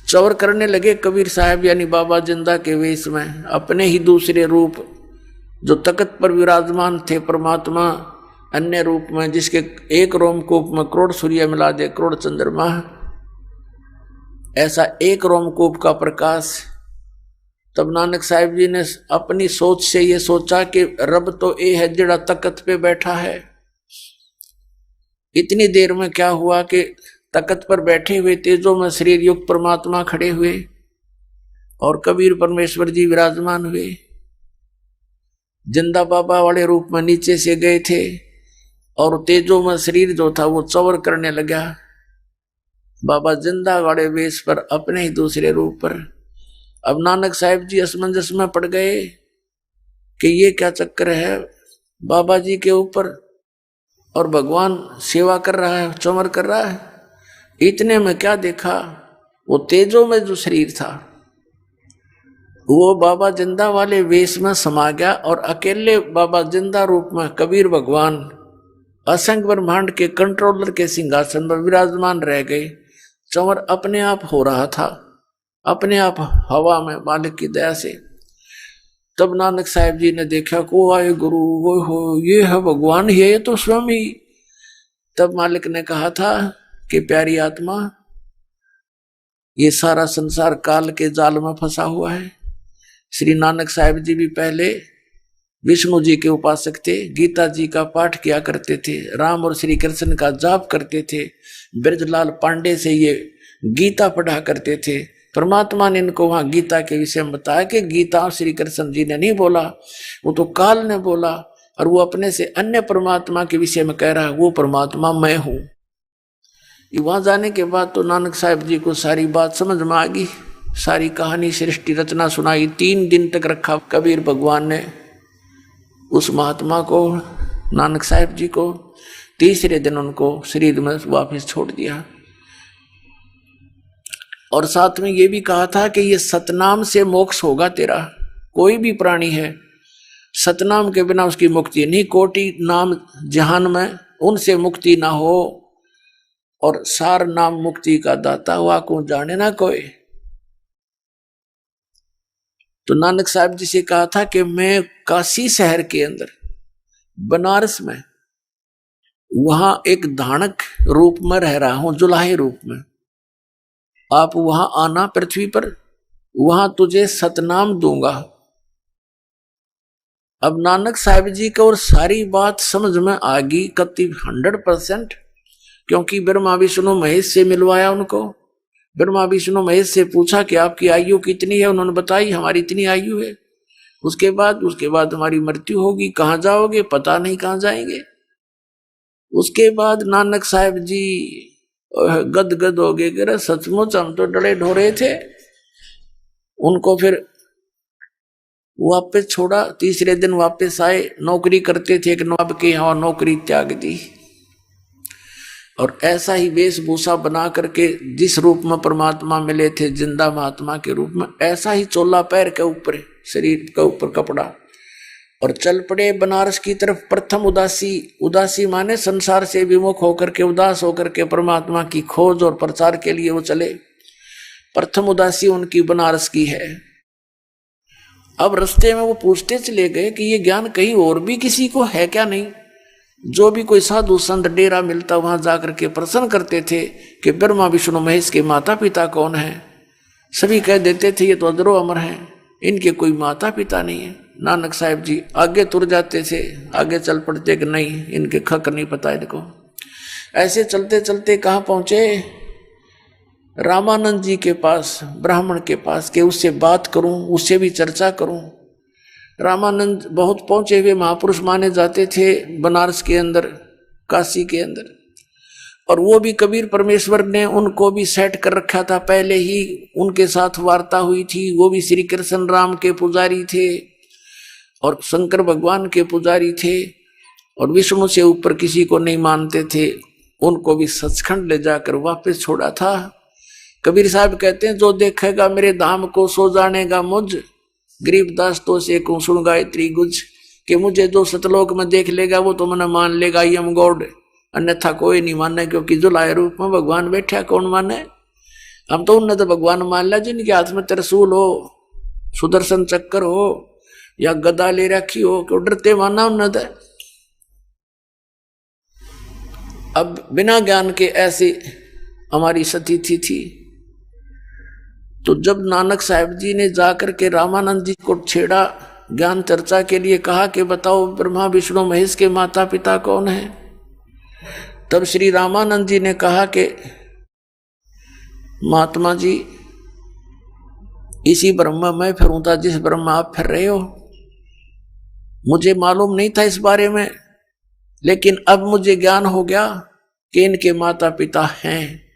चौर करने लगे कबीर साहब यानी बाबा जिंदा के वेश में, अपने ही दूसरे रूप जो तख्त पर विराजमान थे परमात्मा अन्य रूप में, जिसके एक रोमकूप में करोड़ सूर्य मिला दे करोड़ चंद्रमा, ऐसा एक रोमकूप का प्रकाश। तब नानक साहिब जी ने अपनी सोच से ये सोचा कि रब तो ये है जड़ा तख्त पे बैठा है। इतनी देर में क्या हुआ कि तख्त पर बैठे हुए तेजों में शरीर युक्त परमात्मा खड़े हुए और कबीर परमेश्वर जी विराजमान हुए। जिंदा बाबा वाले रूप में नीचे से गए थे और तेजों में शरीर जो था वो चौर करने लगा। बाबा जिंदा वाले वेश पर अपने ही दूसरे रूप पर। अब नानक साहिब जी असमंजस में पड़ गए कि ये क्या चक्कर है, बाबा जी के ऊपर और भगवान सेवा कर रहा है, चौमर कर रहा है। इतने में क्या देखा, वो तेजों में जो शरीर था वो बाबा जिंदा वाले वेश में समा गया और अकेले बाबा जिंदा रूप में कबीर भगवान असंख्य ब्रह्मांड के कंट्रोलर के सिंहासन पर विराजमान रह गए। चौर अपने आप हो रहा था, अपने आप हवा में मालिक की दया से। तब नानक साहिब जी ने देखा को आए गुरु वो हो, ये है भगवान, ये तो स्वयं ही। तब मालिक ने कहा था कि प्यारी आत्मा, ये सारा संसार काल के जाल में फंसा हुआ है। श्री नानक साहिब जी भी पहले विष्णु जी के उपासक थे, गीता जी का पाठ किया करते थे, राम और श्री कृष्ण का जाप करते थे, ब्रजलाल पांडे से ये गीता पढ़ा करते थे। परमात्मा ने इनको वहां गीता के विषय में बताया कि गीता श्री कृष्ण जी ने नहीं बोला, वो तो काल ने बोला, और वो अपने से अन्य परमात्मा के विषय में कह रहा है, वो परमात्मा मैं हूं। वहां जाने के बाद तो नानक साहिब जी को सारी बात समझ में आ गई, सारी कहानी सृष्टि रचना सुनाई। 3 दिन तक रखा कबीर भगवान ने उस महात्मा को, नानक साहिब जी को। तीसरे दिन उनको शरीर में वापस छोड़ दिया और साथ में ये भी कहा था कि ये सतनाम से मोक्ष होगा तेरा। कोई भी प्राणी है सतनाम के बिना उसकी मुक्ति नहीं। कोटि नाम जहान में उनसे मुक्ति ना हो और सार नाम मुक्ति का दाता हुआ को जाने ना कोई। तो नानक साहब जी से कहा था कि मैं काशी शहर के अंदर बनारस में वहां एक धानक रूप में रह रहा हूं, जुलाहे रूप में। आप वहां आना पृथ्वी पर, वहां तुझे सतनाम दूंगा। अब नानक साहब जी को और सारी बात समझ में आ गई कति 100%, क्योंकि ब्रह्मा विष्णु महेश से मिलवाया उनको। ब्रह्मा विष्णु महेश से पूछा कि आपकी आयु कितनी है, उन्होंने बताई हमारी इतनी आयु है। उसके बाद हमारी मृत्यु होगी, कहां जाओगे, पता नहीं कहां जाएंगे। उसके बाद नानक साहब जी गदगद हो गए, सचमुच हम तो डरे ढोरे थे। उनको फिर वापस छोड़ा, तीसरे दिन वापस आए। नौकरी करते थे एक नवाब के यहाँ, नौकरी त्याग दी और ऐसा ही वेशभूषा बना करके जिस रूप में परमात्मा मिले थे जिंदा महात्मा के रूप में, ऐसा ही चोला पैर के ऊपर, शरीर के ऊपर कपड़ा, और चल पड़े बनारस की तरफ। प्रथम उदासी माने संसार से विमुख होकर के, उदास होकर के परमात्मा की खोज और प्रचार के लिए वो चले। प्रथम उदासी उनकी बनारस की है। अब रास्ते में वो पूछते चले गए कि ये ज्ञान कहीं और भी किसी को है क्या नहीं। जो भी कोई साधु संत डेरा मिलता वहां जाकर के प्रश्न करते थे कि ब्रह्मा विष्णु महेश के माता पिता कौन है। सभी कह देते थे ये तो अजरो अमर हैं, इनके कोई माता पिता नहीं है। नानक साहब जी आगे तुर जाते थे, आगे चल पड़ते कि नहीं इनके खक नहीं पता इनको। ऐसे चलते चलते कहाँ पहुंचे, रामानंद जी के पास, ब्राह्मण के पास, कि उससे बात करूं, उससे भी चर्चा करूं। रामानंद बहुत पहुंचे हुए महापुरुष माने जाते थे बनारस के अंदर, काशी के अंदर। और वो भी कबीर परमेश्वर ने उनको भी सेट कर रखा था, पहले ही उनके साथ वार्ता हुई थी। वो भी श्री कृष्ण राम के पुजारी थे और शंकर भगवान के पुजारी थे और विष्णु से ऊपर किसी को नहीं मानते थे। उनको भी सचखंड ले जाकर वापस छोड़ा था। कबीर साहब कहते हैं जो देखेगा मेरे धाम को सो जानेगा मुझ, गरीबदास तो से को सुन गायत्री गुज, कि मुझे जो सतलोक में देख लेगा वो तो मैंने मान लेगा आई एम गॉड, अन्यथा कोई नहीं माने। क्योंकि जुलाए रूप में भगवान बैठा, कौन माने। हम तो उन्हें तो भगवान मान लिया जिनके हाथ में त्रिशूल हो, सुदर्शन चक्कर हो या गदा ले रखी हो, क्यों डरते माना उन्हें तो। अब बिना ज्ञान के ऐसी हमारी स्थिति थी। तो जब नानक साहब जी ने जाकर के रामानंद जी को छेड़ा, ज्ञान चर्चा के लिए कहा कि बताओ ब्रह्मा विष्णु महेश के माता पिता कौन है, तब श्री रामानंद जी ने कहा कि महात्मा जी इसी ब्रह्मा मैं फिरूं था जिस ब्रह्मा आप फिर रहे हो। मुझे मालूम नहीं था इस बारे में, लेकिन अब मुझे ज्ञान हो गया कि इनके माता पिता हैं।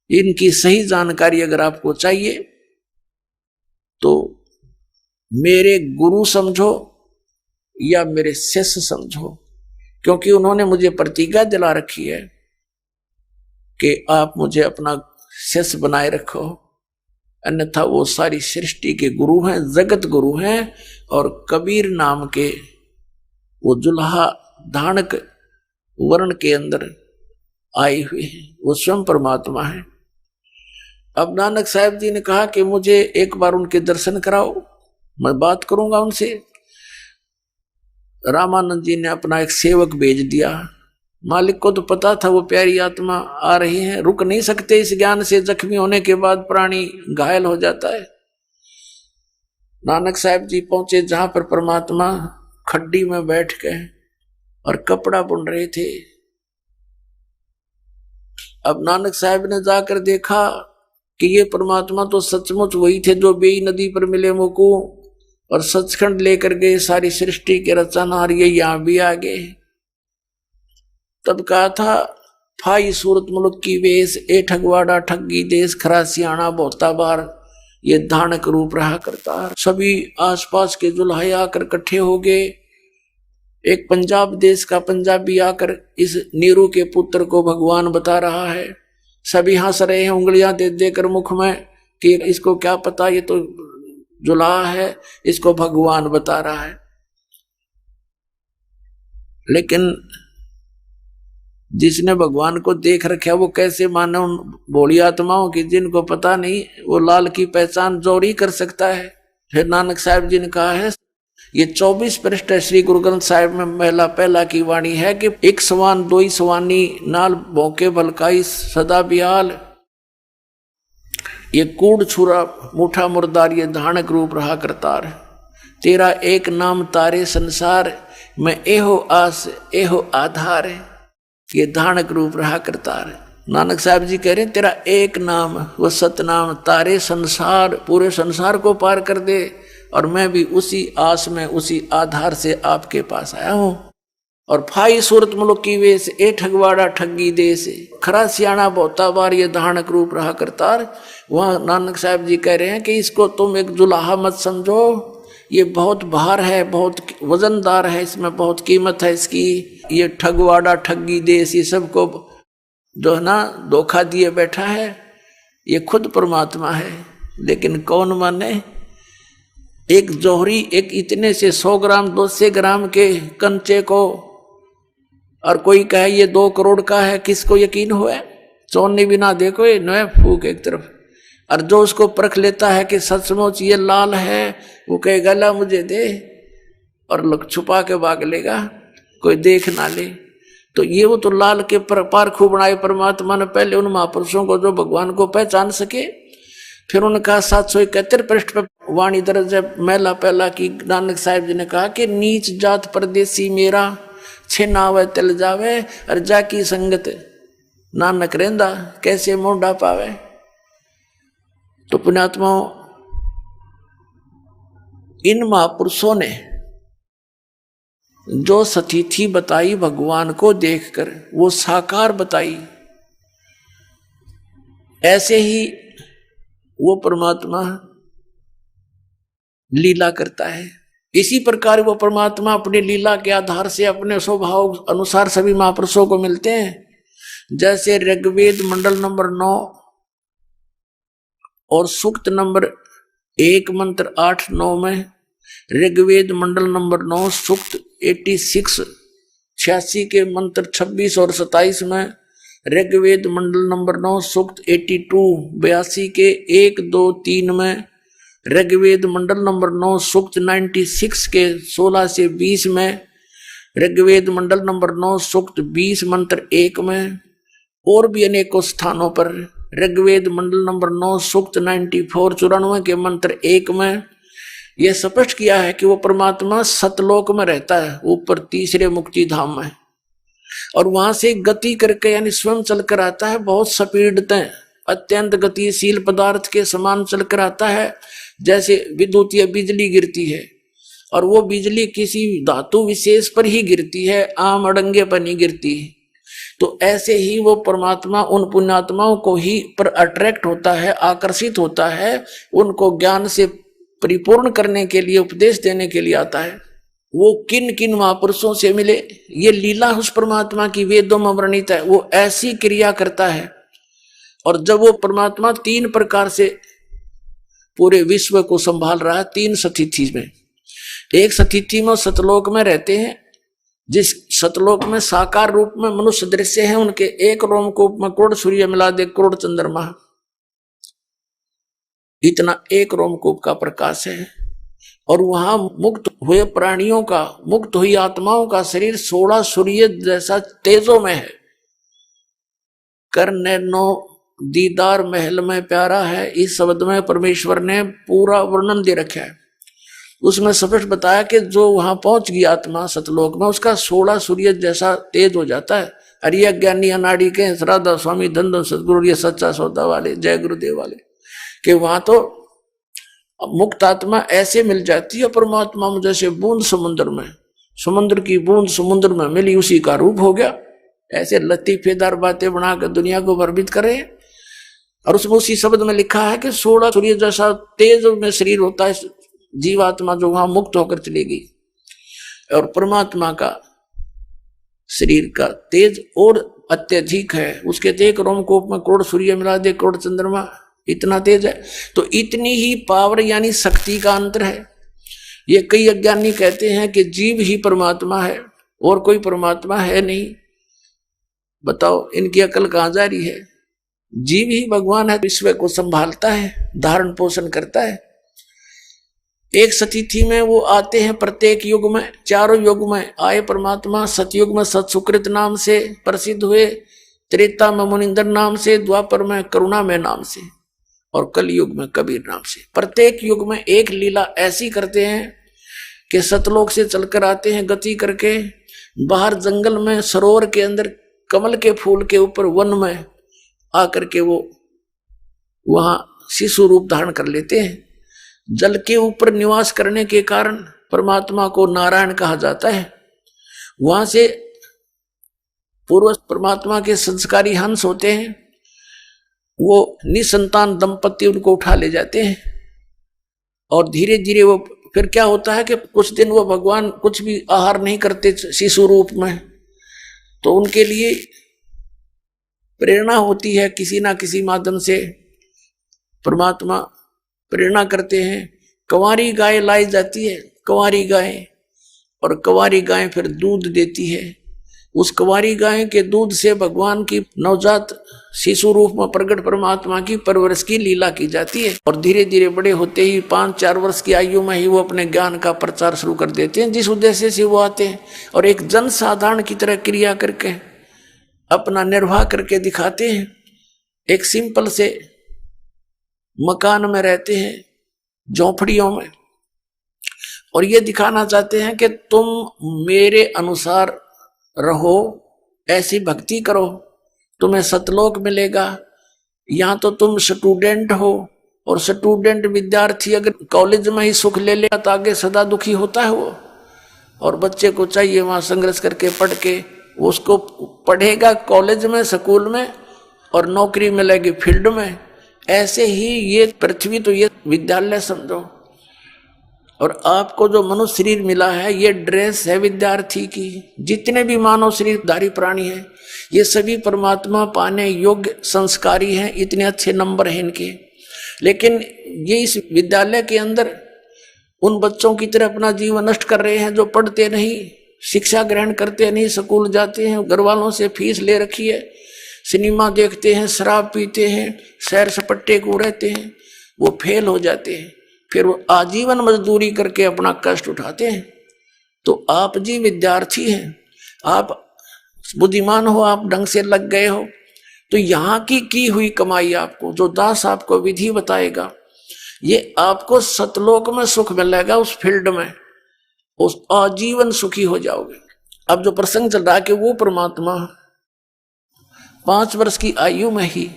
इनकी सही जानकारी अगर आपको चाहिए तो मेरे गुरु समझो या मेरे शिष्य समझो, क्योंकि उन्होंने मुझे प्रतिज्ञा दिला रखी है कि आप मुझे अपना शिष्य बनाए रखो, अन्यथा वो सारी सृष्टि के गुरु हैं, जगत गुरु हैं। और कबीर नाम के वो जुल्हा धानक वर्ण के अंदर आए हुए हैं, वो स्वयं परमात्मा है। अब नानक साहब जी ने कहा कि मुझे एक बार उनके दर्शन कराओ, मैं बात करूंगा उनसे। रामानंद जी ने अपना एक सेवक भेज दिया। मालिक को तो पता था वो प्यारी आत्मा आ रही है, रुक नहीं सकते इस ज्ञान से। जख्मी होने के बाद प्राणी घायल हो जाता है। नानक साहब जी पहुंचे जहां पर परमात्मा खड्डी में बैठ गए और कपड़ा बुन रहे थे। अब नानक साहब ने जाकर देखा कि ये परमात्मा तो सचमुच वही थे जो बेई नदी पर मिले मुको और सचखंड लेकर गए सारी सृष्टि के रचनहार, ये यहां भी आ गए। तब कहा था फाई सूरत मुल्क की वेश, ए ठगवाड़ा ठगी देश, खरा सियाणा बहुता बार, ये धानक रूप रहा करता। सभी आसपास के जुल्हे आकर इकट्ठे हो गए। एक पंजाब देश का पंजाबी आकर इस नीरू के पुत्र को भगवान बता रहा है। सभी हंस रहे हैं उंगलियां दे देकर मुख में कि इसको क्या पता, ये तो जुल्हा है, इसको भगवान बता रहा है। लेकिन जिसने भगवान को देख रखा वो कैसे माने उन भोली आत्माओं की जिनको पता नहीं, वो लाल की पहचान जोरी कर सकता है। फिर नानक साहब जी ने कहा है, ये 24 पृष्ठ श्री गुरु ग्रंथ साहिब में महिला पहला की वाणी है कि एक सवान दोई सवानी नाल भौके भलकाई सदा बियाल, ये कूड़ छुरा मुठा मुर्दार ये धानक रूप रहा करतार, तेरा एक नाम तारे संसार में एहो आस एहो आधार, ये धानक रूप रहा करतार। नानक साहब जी कह रहे हैं तेरा एक नाम वो सतनाम तारे संसार, पूरे संसार को पार कर दे, और मैं भी उसी आस में उसी आधार से आपके पास आया हूं। और फाई सूरत मुल्क की वेश ए ठगवाड़ा ठगी देश, खरा सियाणा बहुता बार ये धानक रूप रहा करतार। वहां नानक साहब जी कह रहे हैं कि इसको तुम एक जुलाहा मत समझो, ये बहुत भार है, बहुत वजनदार है, इसमें बहुत कीमत है इसकी। ये ठगवाड़ा ठगी देश, ये सबको जो है ना धोखा दिए बैठा है, ये खुद परमात्मा है। लेकिन कौन माने? एक जौहरी एक इतने से 100 ग्राम 200 ग्राम के कंचे को, और कोई कहे ये 2 करोड़ का है, किसको यकीन हुआ? सोने भी ना देखो ये नए फूक एक तरफ। और जो उसको परख लेता है कि सचमुच ये लाल है, वो कहेगा ला मुझे दे, और लोग छुपा के भाग लेगा, कोई देख ना ले। तो ये वो तो लाल के पार खूब बनाए परमात्मा ने पहले उन महापुरुषों को जो भगवान को पहचान सके। फिर उनका 771 पृष्ठ पर वाणी दर्ज है महिला पहला की। नानक साहिब जी ने कहा कि नीच जात परदेसी मेरा, छिनावे तिल जावे और जाकी संगत नानक रेंदा, कैसे मोंडा पावे। तो पुण्यात्माओं, इन महापुरुषों ने जो स्थिति बताई भगवान को देखकर, वो साकार बताई। ऐसे ही वो परमात्मा लीला करता है। इसी प्रकार वो परमात्मा अपनी लीला के आधार से अपने स्वभाव अनुसार सभी महापुरुषों को मिलते हैं। जैसे ऋग्वेद मंडल नंबर 9 और सूक्त नंबर 1 मंत्र 8-9 में, ऋग्वेद मंडल नंबर 9 सूक्त 86 के मंत्र 26 और 27 में, ऋग्वेद मंडल नंबर 9 सूक्त 82 के 1, 2, 3 में, ऋग्वेद मंडल नंबर 9 सूक्त 96 के 16 से 20 में, ऋग्वेद मंडल नंबर 9 सूक्त 20 मंत्र 1 में, और भी अनेकों स्थानों पर ऋग्वेद मंडल नंबर 9 सूक्त 94 के मंत्र 1 में यह स्पष्ट किया है कि वो परमात्मा सतलोक में रहता है, ऊपर तीसरे मुक्ति धाम में, और वहां से गति करके यानी स्वयं चलकर आता है। बहुत स्पीडतें अत्यंत गतिशील पदार्थ के समान चलकर आता है, जैसे विद्युत या बिजली गिरती है, और वो बिजली किसी धातु विशेष पर ही गिरती है, आम अड़ंगे पर नहीं गिरती। तो ऐसे ही वो परमात्मा उन पुण्यात्माओं को ही पर अट्रैक्ट होता है, आकर्षित होता है, उनको ज्ञान से परिपूर्ण करने के लिए, उपदेश देने के लिए आता है। वो किन किन महापुरुषों से मिले, ये लीला उस परमात्मा की वेदों में वर्णित है। वो ऐसी क्रिया करता है, और जब वो परमात्मा 3 प्रकार से पूरे विश्व को संभाल रहा है, 3 स्थिति में। एक स्थिति में सतलोक में रहते हैं, जिस सतलोक में साकार रूप में मनुष्य दृश्य है, उनके एक रोमकूप में करोड़ सूर्य मिला दे करोड़ चंद्रमा, इतना एक रोमकूप का प्रकाश है। और वहां मुक्त हुए प्राणियों का, मुक्त हुई आत्माओं का शरीर 16 सूर्य जैसा तेजों में है। करने नो दीदार महल में प्यारा है, इस शब्द में परमेश्वर ने पूरा वर्णन दे रखा है। उसमें स्पष्ट बताया कि जो वहां पहुंच गई आत्मा सतलोक में, उसका 16 सूर्य जैसा तेज हो जाता है। अरिया ज्ञानी अनाड़ी के राधा स्वामी धन धन सदगुरु, ये सच्चा सौदा वाले, जय गुरुदेव वाले, कि वहां तो मुक्त आत्मा ऐसे मिल जाती है परमात्मा में, जैसे बूंद समुद्र में, समुद्र की बूंद समुद्र में मिली, उसी का रूप हो गया। ऐसे लतीफेदार बातें बनाकर दुनिया को भ्रमित करे। और उसमें उसी शब्द में लिखा है कि 16 सूर्य जैसा तेज में शरीर होता है जीवात्मा, जो वहां मुक्त होकर चलेगी। और परमात्मा का शरीर का तेज और अत्यधिक है, उसके एक रोमकूप में करोड़ सूर्य मिला दे करोड़ चंद्रमा, इतना तेज है। तो इतनी ही पावर यानी शक्ति का अंतर है। ये कई अज्ञानी कहते हैं कि जीव ही परमात्मा है और कोई परमात्मा है नहीं। बताओ इनकी अकल कहां जा रही है। जीव ही भगवान है, विश्व को संभालता है, धारण पोषण करता है। एक सतिथि में वो आते हैं, प्रत्येक युग में, चारों युग में आए परमात्मा। सतयुग में सत सुकृत नाम से प्रसिद्ध हुए, त्रेता में मुनिंदर नाम से, द्वापर में करुणा में नाम से, और कल युग में कबीर नाम से। प्रत्येक युग में एक लीला ऐसी करते हैं कि सतलोक से चलकर आते हैं गति करके, बाहर जंगल में, सरोवर के अंदर, कमल के फूल के ऊपर, वन में आकर के वो वहां शिशु रूप धारण कर लेते हैं। जल के ऊपर निवास करने के कारण परमात्मा को नारायण कहा जाता है। वहां से पूर्व परमात्मा के संस्कारी हंस होते हैं, वो निसंतान दंपति उनको उठा ले जाते हैं, और धीरे धीरे वो फिर क्या होता है कि कुछ दिन वो भगवान कुछ भी आहार नहीं करते शिशु रूप में, तो उनके लिए प्रेरणा होती है, किसी ना किसी माध्यम से परमात्मा प्रेरणा करते हैं। कंवारी गाय लाई जाती है, कंवारी गाय, और कंवारी गाय फिर दूध देती है। उस कंवारी गाय के दूध से भगवान की नवजात शिशु रूप में प्रकट परमात्मा की परवरिश की लीला की जाती है। और धीरे धीरे बड़े होते ही 5-4 वर्ष की आयु में ही वो अपने ज्ञान का प्रचार शुरू कर देते हैं, जिस उद्देश्य से वो आते हैं, और एक जन साधारण की तरह क्रिया करके अपना निर्वाह करके दिखाते हैं। एक सिंपल से मकान में रहते हैं, झोंपड़ियों में, और ये दिखाना चाहते हैं कि तुम मेरे अनुसार रहो, ऐसी भक्ति करो, तुम्हें सतलोक मिलेगा। यहाँ तो तुम स्टूडेंट हो, और स्टूडेंट विद्यार्थी अगर कॉलेज में ही सुख ले लेगा तो आगे सदा दुखी होता है वो। और बच्चे को चाहिए वहाँ संघर्ष करके पढ़ के, उसको पढ़ेगा कॉलेज में, स्कूल में, और नौकरी मिलेगी फील्ड में। ऐसे ही ये पृथ्वी तो ये विद्यालय समझो, और आपको जो मनुष्य शरीर मिला है ये ड्रेस है विद्यार्थी की। जितने भी मानव शरीरधारी प्राणी हैं ये सभी परमात्मा पाने योग्य संस्कारी हैं, इतने अच्छे नंबर हैं इनके। लेकिन ये इस विद्यालय के अंदर उन बच्चों की तरह अपना जीवन नष्ट कर रहे हैं जो पढ़ते नहीं, शिक्षा ग्रहण करते नहीं, स्कूल जाते हैं, घर वालों से फीस ले रखी है, सिनेमा देखते हैं, शराब पीते हैं, सैर सपट्टे को रहते हैं, वो फेल हो जाते हैं, फिर वो आजीवन मजदूरी करके अपना कष्ट उठाते हैं। तो आप जी विद्यार्थी हैं, आप बुद्धिमान हो, आप ढंग से लग गए हो, तो यहाँ की हुई कमाई आपको, जो दास आपको विधि बताएगा, ये आपको सतलोक में सुख मिलेगा। उस फील्ड में उस आजीवन सुखी हो जाओगे। अब जो प्रसंग चल रहा है कि वो परमात्मा 5 वर्ष की आयु में ही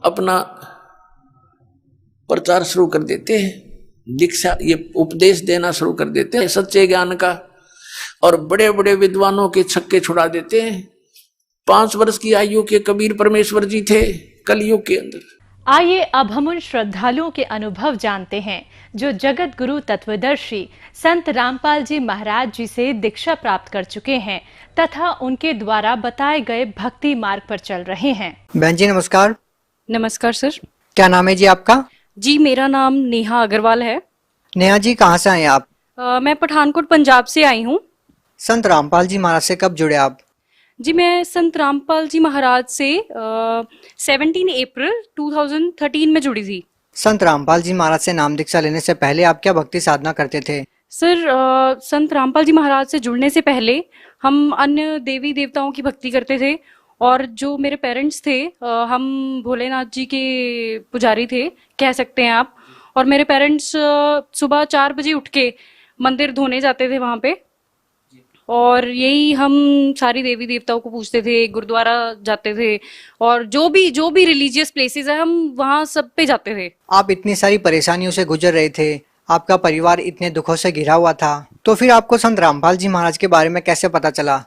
अपना प्रचार शुरू कर देते हैं, दीक्षा, ये उपदेश देना शुरू कर देते हैं सच्चे ज्ञान का, और बड़े बड़े विद्वानों के छक्के छुड़ा देते हैं। 5 वर्ष की आयु के कबीर परमेश्वर जी थे कलयुग के अंदर। आइए अब हम उन श्रद्धालुओं के अनुभव जानते हैं जो जगत गुरु तत्वदर्शी संत रामपाल जी महाराज जी से दीक्षा प्राप्त कर चुके हैं तथा उनके द्वारा बताए गए भक्ति मार्ग पर चल रहे हैं। बहन जी नमस्कार। नमस्कार सर। क्या नाम है जी आपका? जी मेरा नाम नेहा अग्रवाल है। नेहा जी कहाँ से आए आप? मैं पठानकोट पंजाब से आई हूँ। संत रामपाल जी महाराज से कब जुड़े आप? जी मैं संत रामपाल जी महाराज से 17 अप्रैल 2013 में जुड़ी थी। संत रामपाल जी महाराज से नाम दीक्षा लेने से पहले आप क्या भक्ति साधना करते थे? सर संत रामपाल जी महाराज से जुड़ने से पहले हम अन्य देवी देवताओं की भक्ति करते थे, और जो मेरे पेरेंट्स थे हम भोलेनाथ जी के पुजारी थे कह सकते हैं आप। और मेरे पेरेंट्स सुबह 4 बजे उठ के मंदिर धोने जाते थे वहाँ पे, और यही हम सारी देवी देवताओं को पूछते थे, गुरुद्वारा जाते थे, और जो भी रिलीजियस प्लेसेस है हम वहाँ सब पे जाते थे। आप इतनी सारी परेशानियों से गुजर रहे थे, आपका परिवार इतने दुखों से घिरा हुआ था, तो फिर आपको संत रामपाल जी महाराज के बारे में कैसे पता चला?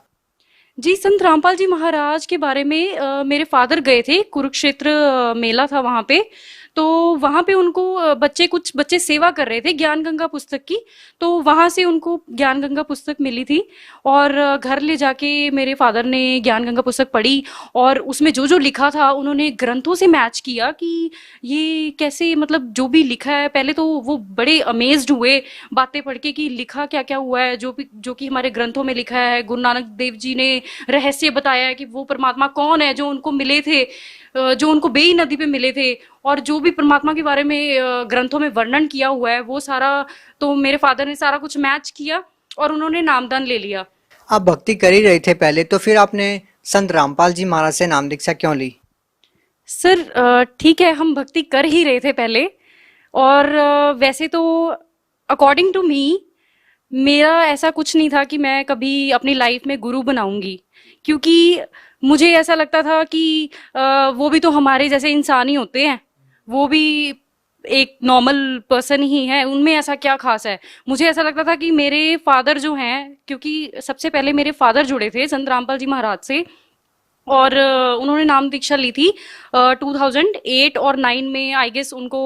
जी संत रामपाल जी महाराज के बारे में मेरे फादर गए थे, कुरुक्षेत्र मेला था वहाँ पे, तो वहां पे उनको कुछ बच्चे सेवा कर रहे थे ज्ञान गंगा पुस्तक की, तो वहां से उनको ज्ञान गंगा पुस्तक मिली थी और घर ले जाके मेरे फादर ने ज्ञान गंगा पुस्तक पढ़ी और उसमें जो जो लिखा था उन्होंने ग्रंथों से मैच किया कि ये कैसे, मतलब जो भी लिखा है, पहले तो वो बड़े अमेज्ड हुए बातें पढ़ के कि लिखा क्या क्या हुआ है, जो कि हमारे ग्रंथों में लिखा है। गुरु नानक देव जी ने रहस्य बताया है कि वो परमात्मा कौन है जो उनको मिले थे, जो उनको बेई नदी पे मिले थे, और जो भी परमात्मा के बारे में ग्रंथों में वर्णन किया हुआ है वो सारा, तो मेरे फादर ने सारा कुछ मैच किया और उन्होंने नामदान ले लिया। आप भक्ति कर ही रहे थे पहले, तो फिर आपने संत रामपाल जी महाराज से नाम दीक्षा क्यों ली? सर ठीक है, हम भक्ति कर ही रहे थे पहले, और वैसे तो अकॉर्डिंग टू मी मेरा ऐसा कुछ नहीं था कि मैं कभी अपनी लाइफ में गुरु बनाऊंगी, क्योंकि मुझे ऐसा लगता था कि वो भी तो हमारे जैसे इंसान ही होते हैं, वो भी एक नॉर्मल पर्सन ही है, उनमें ऐसा क्या खास है। मुझे ऐसा लगता था कि मेरे फादर जो हैं, क्योंकि सबसे पहले मेरे फादर जुड़े थे संत रामपाल जी महाराज से, और उन्होंने नाम दीक्षा ली थी 2008 और 9 में, आई गेस उनको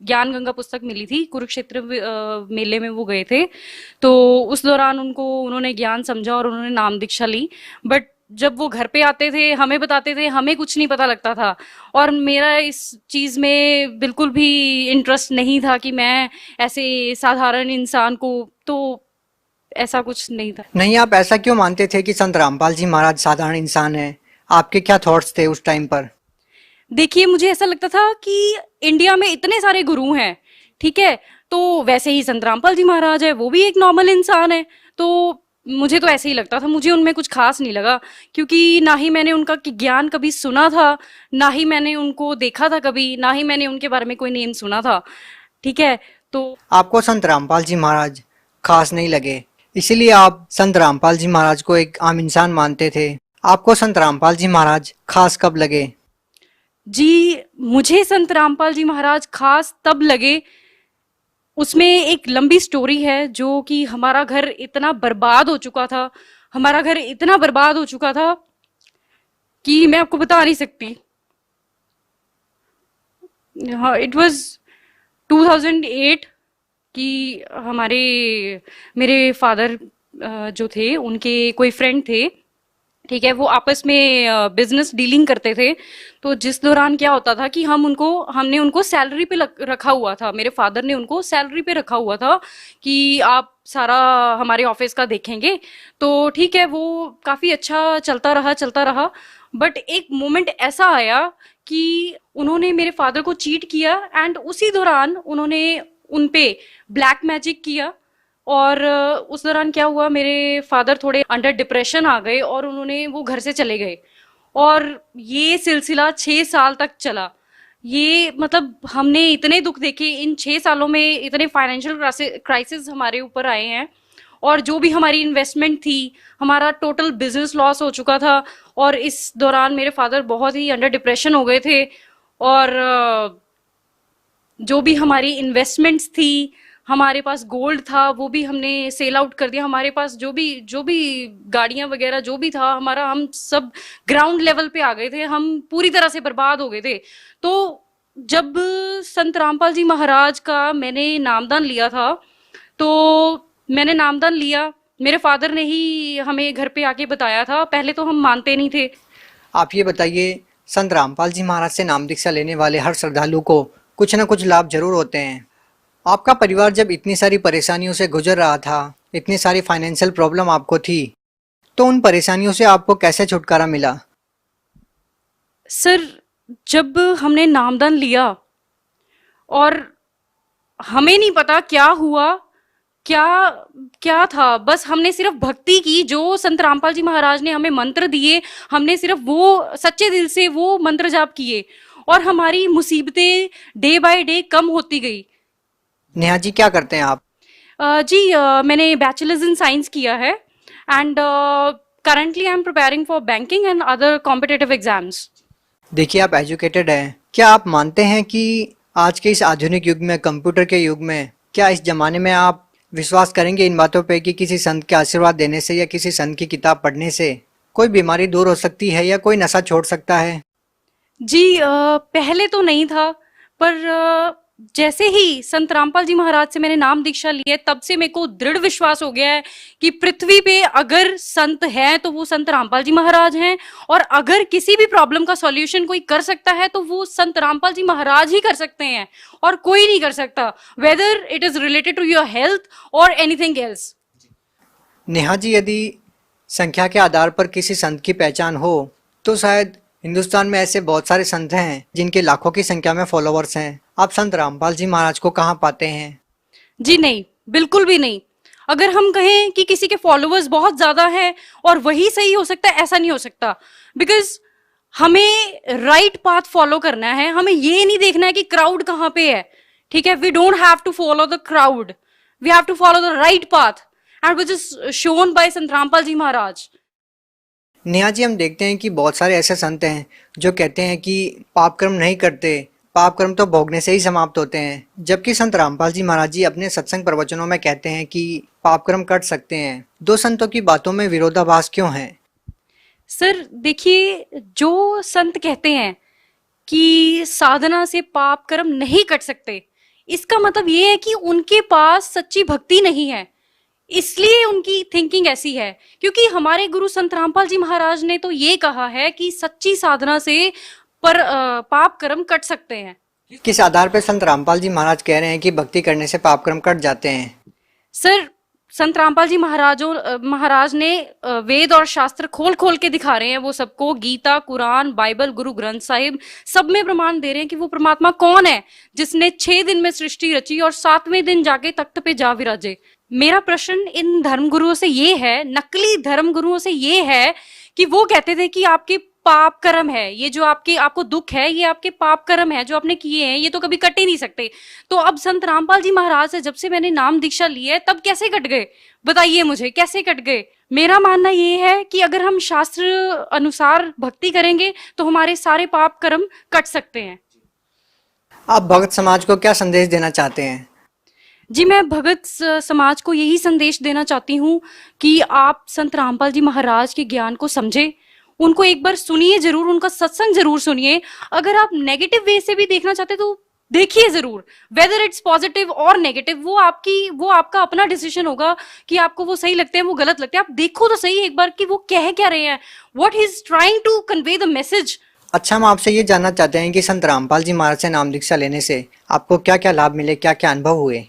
ज्ञान गंगा पुस्तक मिली थी, कुरुक्षेत्र मेले में वो गए थे, तो उस दौरान उन्होंने ज्ञान समझा और उन्होंने नाम दीक्षा ली। बट जब वो घर पे आते थे हमें बताते थे, हमें कुछ नहीं पता लगता था, और मेरा इस चीज में बिल्कुल भी इंटरेस्ट नहीं था कि मैं ऐसे साधारण इंसान को, तो ऐसा कुछ नहीं था। नहीं, आप ऐसा क्यों मानते थे कि संत रामपाल जी महाराज साधारण इंसान है? आपके क्या थॉट्स थे उस टाइम पर? देखिए, मुझे ऐसा लगता था कि इंडिया में इतने सारे गुरु हैं, ठीक है, तो वैसे ही संत रामपाल जी महाराज है, वो भी एक नॉर्मल इंसान है, तो मुझे तो ऐसे ही लगता था, मुझे उनमें कुछ खास नहीं लगा, क्योंकि ना ही मैंने उनका ज्ञान कभी सुना था, ना ही मैंने उनको देखा था कभी, ना ही मैंने उनके बारे में कोई नेम सुना था, ठीक है। तो आपको संत रामपाल जी महाराज खास नहीं लगे, इसीलिए आप संत रामपाल जी महाराज को एक आम इंसान मानते थे। आपको संत रामपाल जी महाराज खास कब लगे? जी, मुझे संत रामपाल जी महाराज खास तब लगे, उसमें एक लंबी स्टोरी है, जो कि हमारा घर इतना बर्बाद हो चुका था, हमारा घर इतना बर्बाद हो चुका था कि मैं आपको बता नहीं सकती। हाँ, इट वाज 2008 कि मेरे फादर जो थे, उनके कोई फ्रेंड थे, ठीक है, वो आपस में बिजनेस डीलिंग करते थे, तो जिस दौरान क्या होता था कि हमने उनको सैलरी पे रखा हुआ था, मेरे फादर ने उनको सैलरी पे रखा हुआ था कि आप सारा हमारे ऑफिस का देखेंगे, तो ठीक है, वो काफी अच्छा चलता रहा। बट एक मोमेंट ऐसा आया कि उन्होंने मेरे फादर को चीट किया, एंड उसी दौरान उन्होंने उनपे ब्लैक मैजिक किया, और उस दौरान क्या हुआ, मेरे फादर थोड़े अंडर डिप्रेशन आ गए और वो घर से चले गए, और ये सिलसिला 6 साल तक चला। ये मतलब हमने इतने दुख देखे इन 6 सालों में, इतने फाइनेंशियल क्राइसिस हमारे ऊपर आए हैं, और जो भी हमारी इन्वेस्टमेंट थी, हमारा टोटल बिजनेस लॉस हो चुका था, और इस दौरान मेरे फादर बहुत ही अंडर डिप्रेशन हो गए थे, और जो भी हमारी इन्वेस्टमेंट्स थी, हमारे पास गोल्ड था, वो भी हमने सेल आउट कर दिया, हमारे पास जो भी गाड़ियां वगैरह जो भी था हमारा, हम सब ग्राउंड लेवल पे आ गए थे, हम पूरी तरह से बर्बाद हो गए थे। तो जब संत रामपाल जी महाराज का मैंने नामदान लिया था, तो मैंने नामदान लिया, मेरे फादर ने ही हमें घर पे आके बताया था, पहले तो हम मानते नहीं थे। आप ये बताइए, संत रामपाल जी महाराज से नाम दीक्षा लेने वाले हर श्रद्धालु को कुछ न कुछ लाभ जरूर होते हैं। आपका परिवार जब इतनी सारी परेशानियों से गुजर रहा था, इतनी सारी फाइनेंशियल प्रॉब्लम आपको थी, तो उन परेशानियों से आपको कैसे छुटकारा मिला? सर, जब हमने नामदान लिया और हमें नहीं पता क्या हुआ, क्या था, बस हमने सिर्फ भक्ति की, जो संत रामपाल जी महाराज ने हमें मंत्र दिए, हमने सिर्फ वो सच्चे दिल से वो मंत्र जाप किए, और हमारी मुसीबतें डे बाय डे कम होती गई। नेहा जी, क्या करते हैं आप? मैंने बैचलर्स इन साइंस किया है, and currently I am preparing for banking and other competitive exams. देखिए, आप एजुकेटेड हैं, क्या आप मानते हैं कि आज के इस आधुनिक युग में, कंप्यूटर के युग में, क्या इस जमाने में आप विश्वास करेंगे इन बातों पे कि किसी संत के आशीर्वाद देने से या किसी संत की किताब पढ़ने से कोई बीमारी दूर हो सकती है या कोई नशा छोड़ सकता है? जी, पहले तो नहीं था, पर जैसे ही संत रामपाल जी महाराज से मैंने नाम दीक्षा ली है, तब से मेरे को दृढ़ विश्वास हो गया है कि पृथ्वी पे अगर संत है तो वो संत रामपाल जी महाराज हैं, और अगर किसी भी प्रॉब्लम का सॉल्यूशन कोई कर सकता है तो वो संत रामपाल जी महाराज ही कर सकते हैं, और कोई नहीं कर सकता, whether it is related to your health और एनीथिंग एल्स। नेहा जी, यदि संख्या के आधार पर किसी संत की पहचान हो तो शायद हिंदुस्तान में ऐसे बहुत सारे संत हैं जिनके लाखों की संख्या में फॉलोअर्स हैं। आप संत रामपाल जी महाराज को कहाँ पाते हैं? जी नहीं, बिल्कुल भी नहीं। अगर हम कहें कि किसी के फॉलोअर्स बहुत ज्यादा हैं और वही सही हो सकता है, ऐसा नहीं हो सकता। बिकॉज हमें राइट पाथ फॉलो करना है, हमें ये नहीं देखना है कि क्राउड कहाँ पे है। ठीक है, we don't have to follow the crowd, we have to follow the right path and which is shown by Sant Rampal जी महाराज। नेहा जी, हम देखते हैं कि बहुत सारे ऐसे संत हैं जो कहते हैं कि पाप कर्म नहीं करते, पाप कर्म तो भोगने से ही समाप्त होते हैं, जबकि संत रामपाल जी महाराज जी अपने सत्संग प्रवचनों में कहते हैं कि पाप कर्म कर सकते हैं। दो संतों की बातों में विरोधाभास क्यों है? सर देखिए, जो संत कहते हैं कि साधना से पाप कर्म नहीं कट सकते, इसका मतलब ये है कि उनके पास सच्ची भक्ति नहीं है, इसलिए उनकी थिंकिंग ऐसी है। क्योंकि हमारे गुरु संत रामपाल जी महाराज ने तो ये कहा है कि सच्ची साधना से पाप कर्म कट सकते हैं। किस आधार पर संत रामपाल जी महाराज कह रहे हैं कि भक्ति करने से पाप कर्म कट जाते हैं? सर, संत रामपाल जी महाराज ने वेद और शास्त्र खोल खोल के दिखा रहे हैं वो सबको। गीता, कुरान, बाइबल, गुरु ग्रंथ साहिब सब में प्रमाण दे रहे हैं कि वो परमात्मा कौन है जिसने 6 दिन में सृष्टि रची और 7वें दिन जाके तख्त पे जा विराजे। मेरा प्रश्न इन धर्मगुरुओं से ये है, नकली धर्मगुरुओं से ये है कि वो कहते थे कि आपके पाप कर्म है, ये जो आपको दुख है ये आपके पाप कर्म है जो आपने किए हैं, ये तो कभी कट ही नहीं सकते। तो अब संत रामपाल जी महाराज से जब से मैंने नाम दीक्षा ली है तब कैसे कट गए, बताइए मुझे, कैसे कट गए? मेरा मानना ये है कि अगर हम शास्त्र अनुसार भक्ति करेंगे तो हमारे सारे पाप कर्म कट सकते हैं। आप भगत समाज को क्या संदेश देना चाहते हैं? जी, मैं भगत समाज को यही संदेश देना चाहती हूँ कि आप संत रामपाल जी महाराज के ज्ञान को समझे, उनको एक बार सुनिए जरूर, उनका सत्संग जरूर सुनिए। अगर आप नेगेटिव वे से भी देखना चाहते तो देखिए जरूर, वेदर इट्स पॉजिटिव और नेगेटिव, वो आपका अपना डिसीजन होगा कि आपको वो सही लगते हैं, वो गलत लगते हैं। आप देखो तो सही एक बार कि वो कह क्या रहे हैं, what he is trying to convey the message. अच्छा, हम आपसे ये जानना चाहते हैं कि संत रामपाल जी महाराज से नाम दीक्षा लेने से आपको क्या क्या लाभ मिले, क्या क्या अनुभव हुए?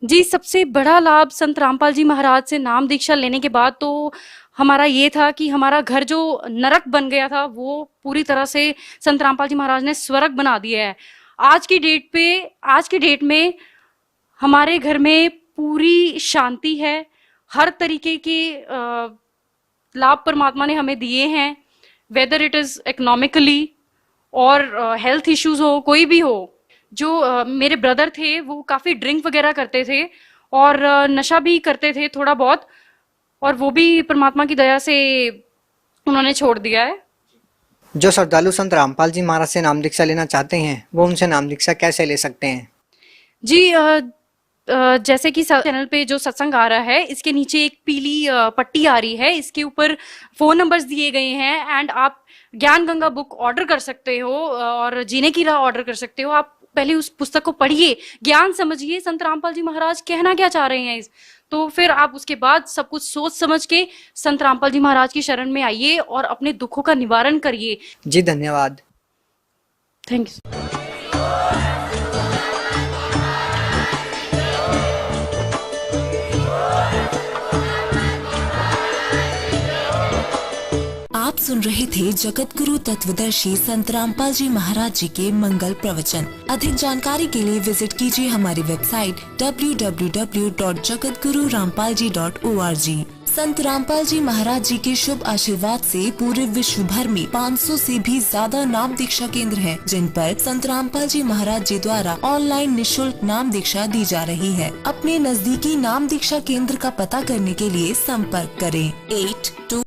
जी, सबसे बड़ा लाभ संत रामपाल जी महाराज से नाम दीक्षा लेने के बाद तो हमारा ये था कि हमारा घर जो नरक बन गया था वो पूरी तरह से संत रामपाल जी महाराज ने स्वर्ग बना दिया है। आज की डेट में हमारे घर में पूरी शांति है, हर तरीके के लाभ परमात्मा ने हमें दिए हैं, वेदर इट इज इकोनॉमिकली और हेल्थ इश्यूज हो, कोई भी हो। जो मेरे ब्रदर थे वो काफी ड्रिंक वगैरह करते थे और नशा भी करते थे थोड़ा बहुत, और वो भी परमात्मा की दया से उन्होंने छोड़ दिया है। जो श्रद्धालु संत रामपाल जी महाराज से नाम दीक्षा लेना चाहते हैं वो उनसे नाम दीक्षा कैसे ले सकते हैं? जी, जैसे कि चैनल पे जो सत्संग आ रहा है इसके नीचे एक पीली पट्टी आ रही है, इसके ऊपर फोन नंबर्स दिए गए हैं एंड आप ज्ञान गंगा बुक ऑर्डर कर सकते हो और जीने की राह ऑर्डर कर सकते हो। आप पहले उस पुस्तक को पढ़िए, ज्ञान समझिए संत रामपाल जी महाराज कहना क्या चाह रहे हैं, तो फिर आप उसके बाद सब कुछ सोच समझ के संत रामपाल जी महाराज की शरण में आइए और अपने दुखों का निवारण करिए। जी धन्यवाद। Thank you. आप सुन रहे थे जगत गुरु तत्वदर्शी संत रामपाल जी महाराज जी के मंगल प्रवचन। अधिक जानकारी के लिए विजिट कीजिए हमारी वेबसाइट www.jagatgururampalji.org। संत रामपाल जी महाराज जी के शुभ आशीर्वाद से पूरे विश्व भर में 500 से भी ज्यादा नाम दीक्षा केंद्र हैं, जिन पर संत रामपाल जी महाराज जी द्वारा ऑनलाइन निशुल्क नाम दीक्षा दी जा रही है। अपने नजदीकी नाम दीक्षा केंद्र का पता करने के लिए संपर्क करें 82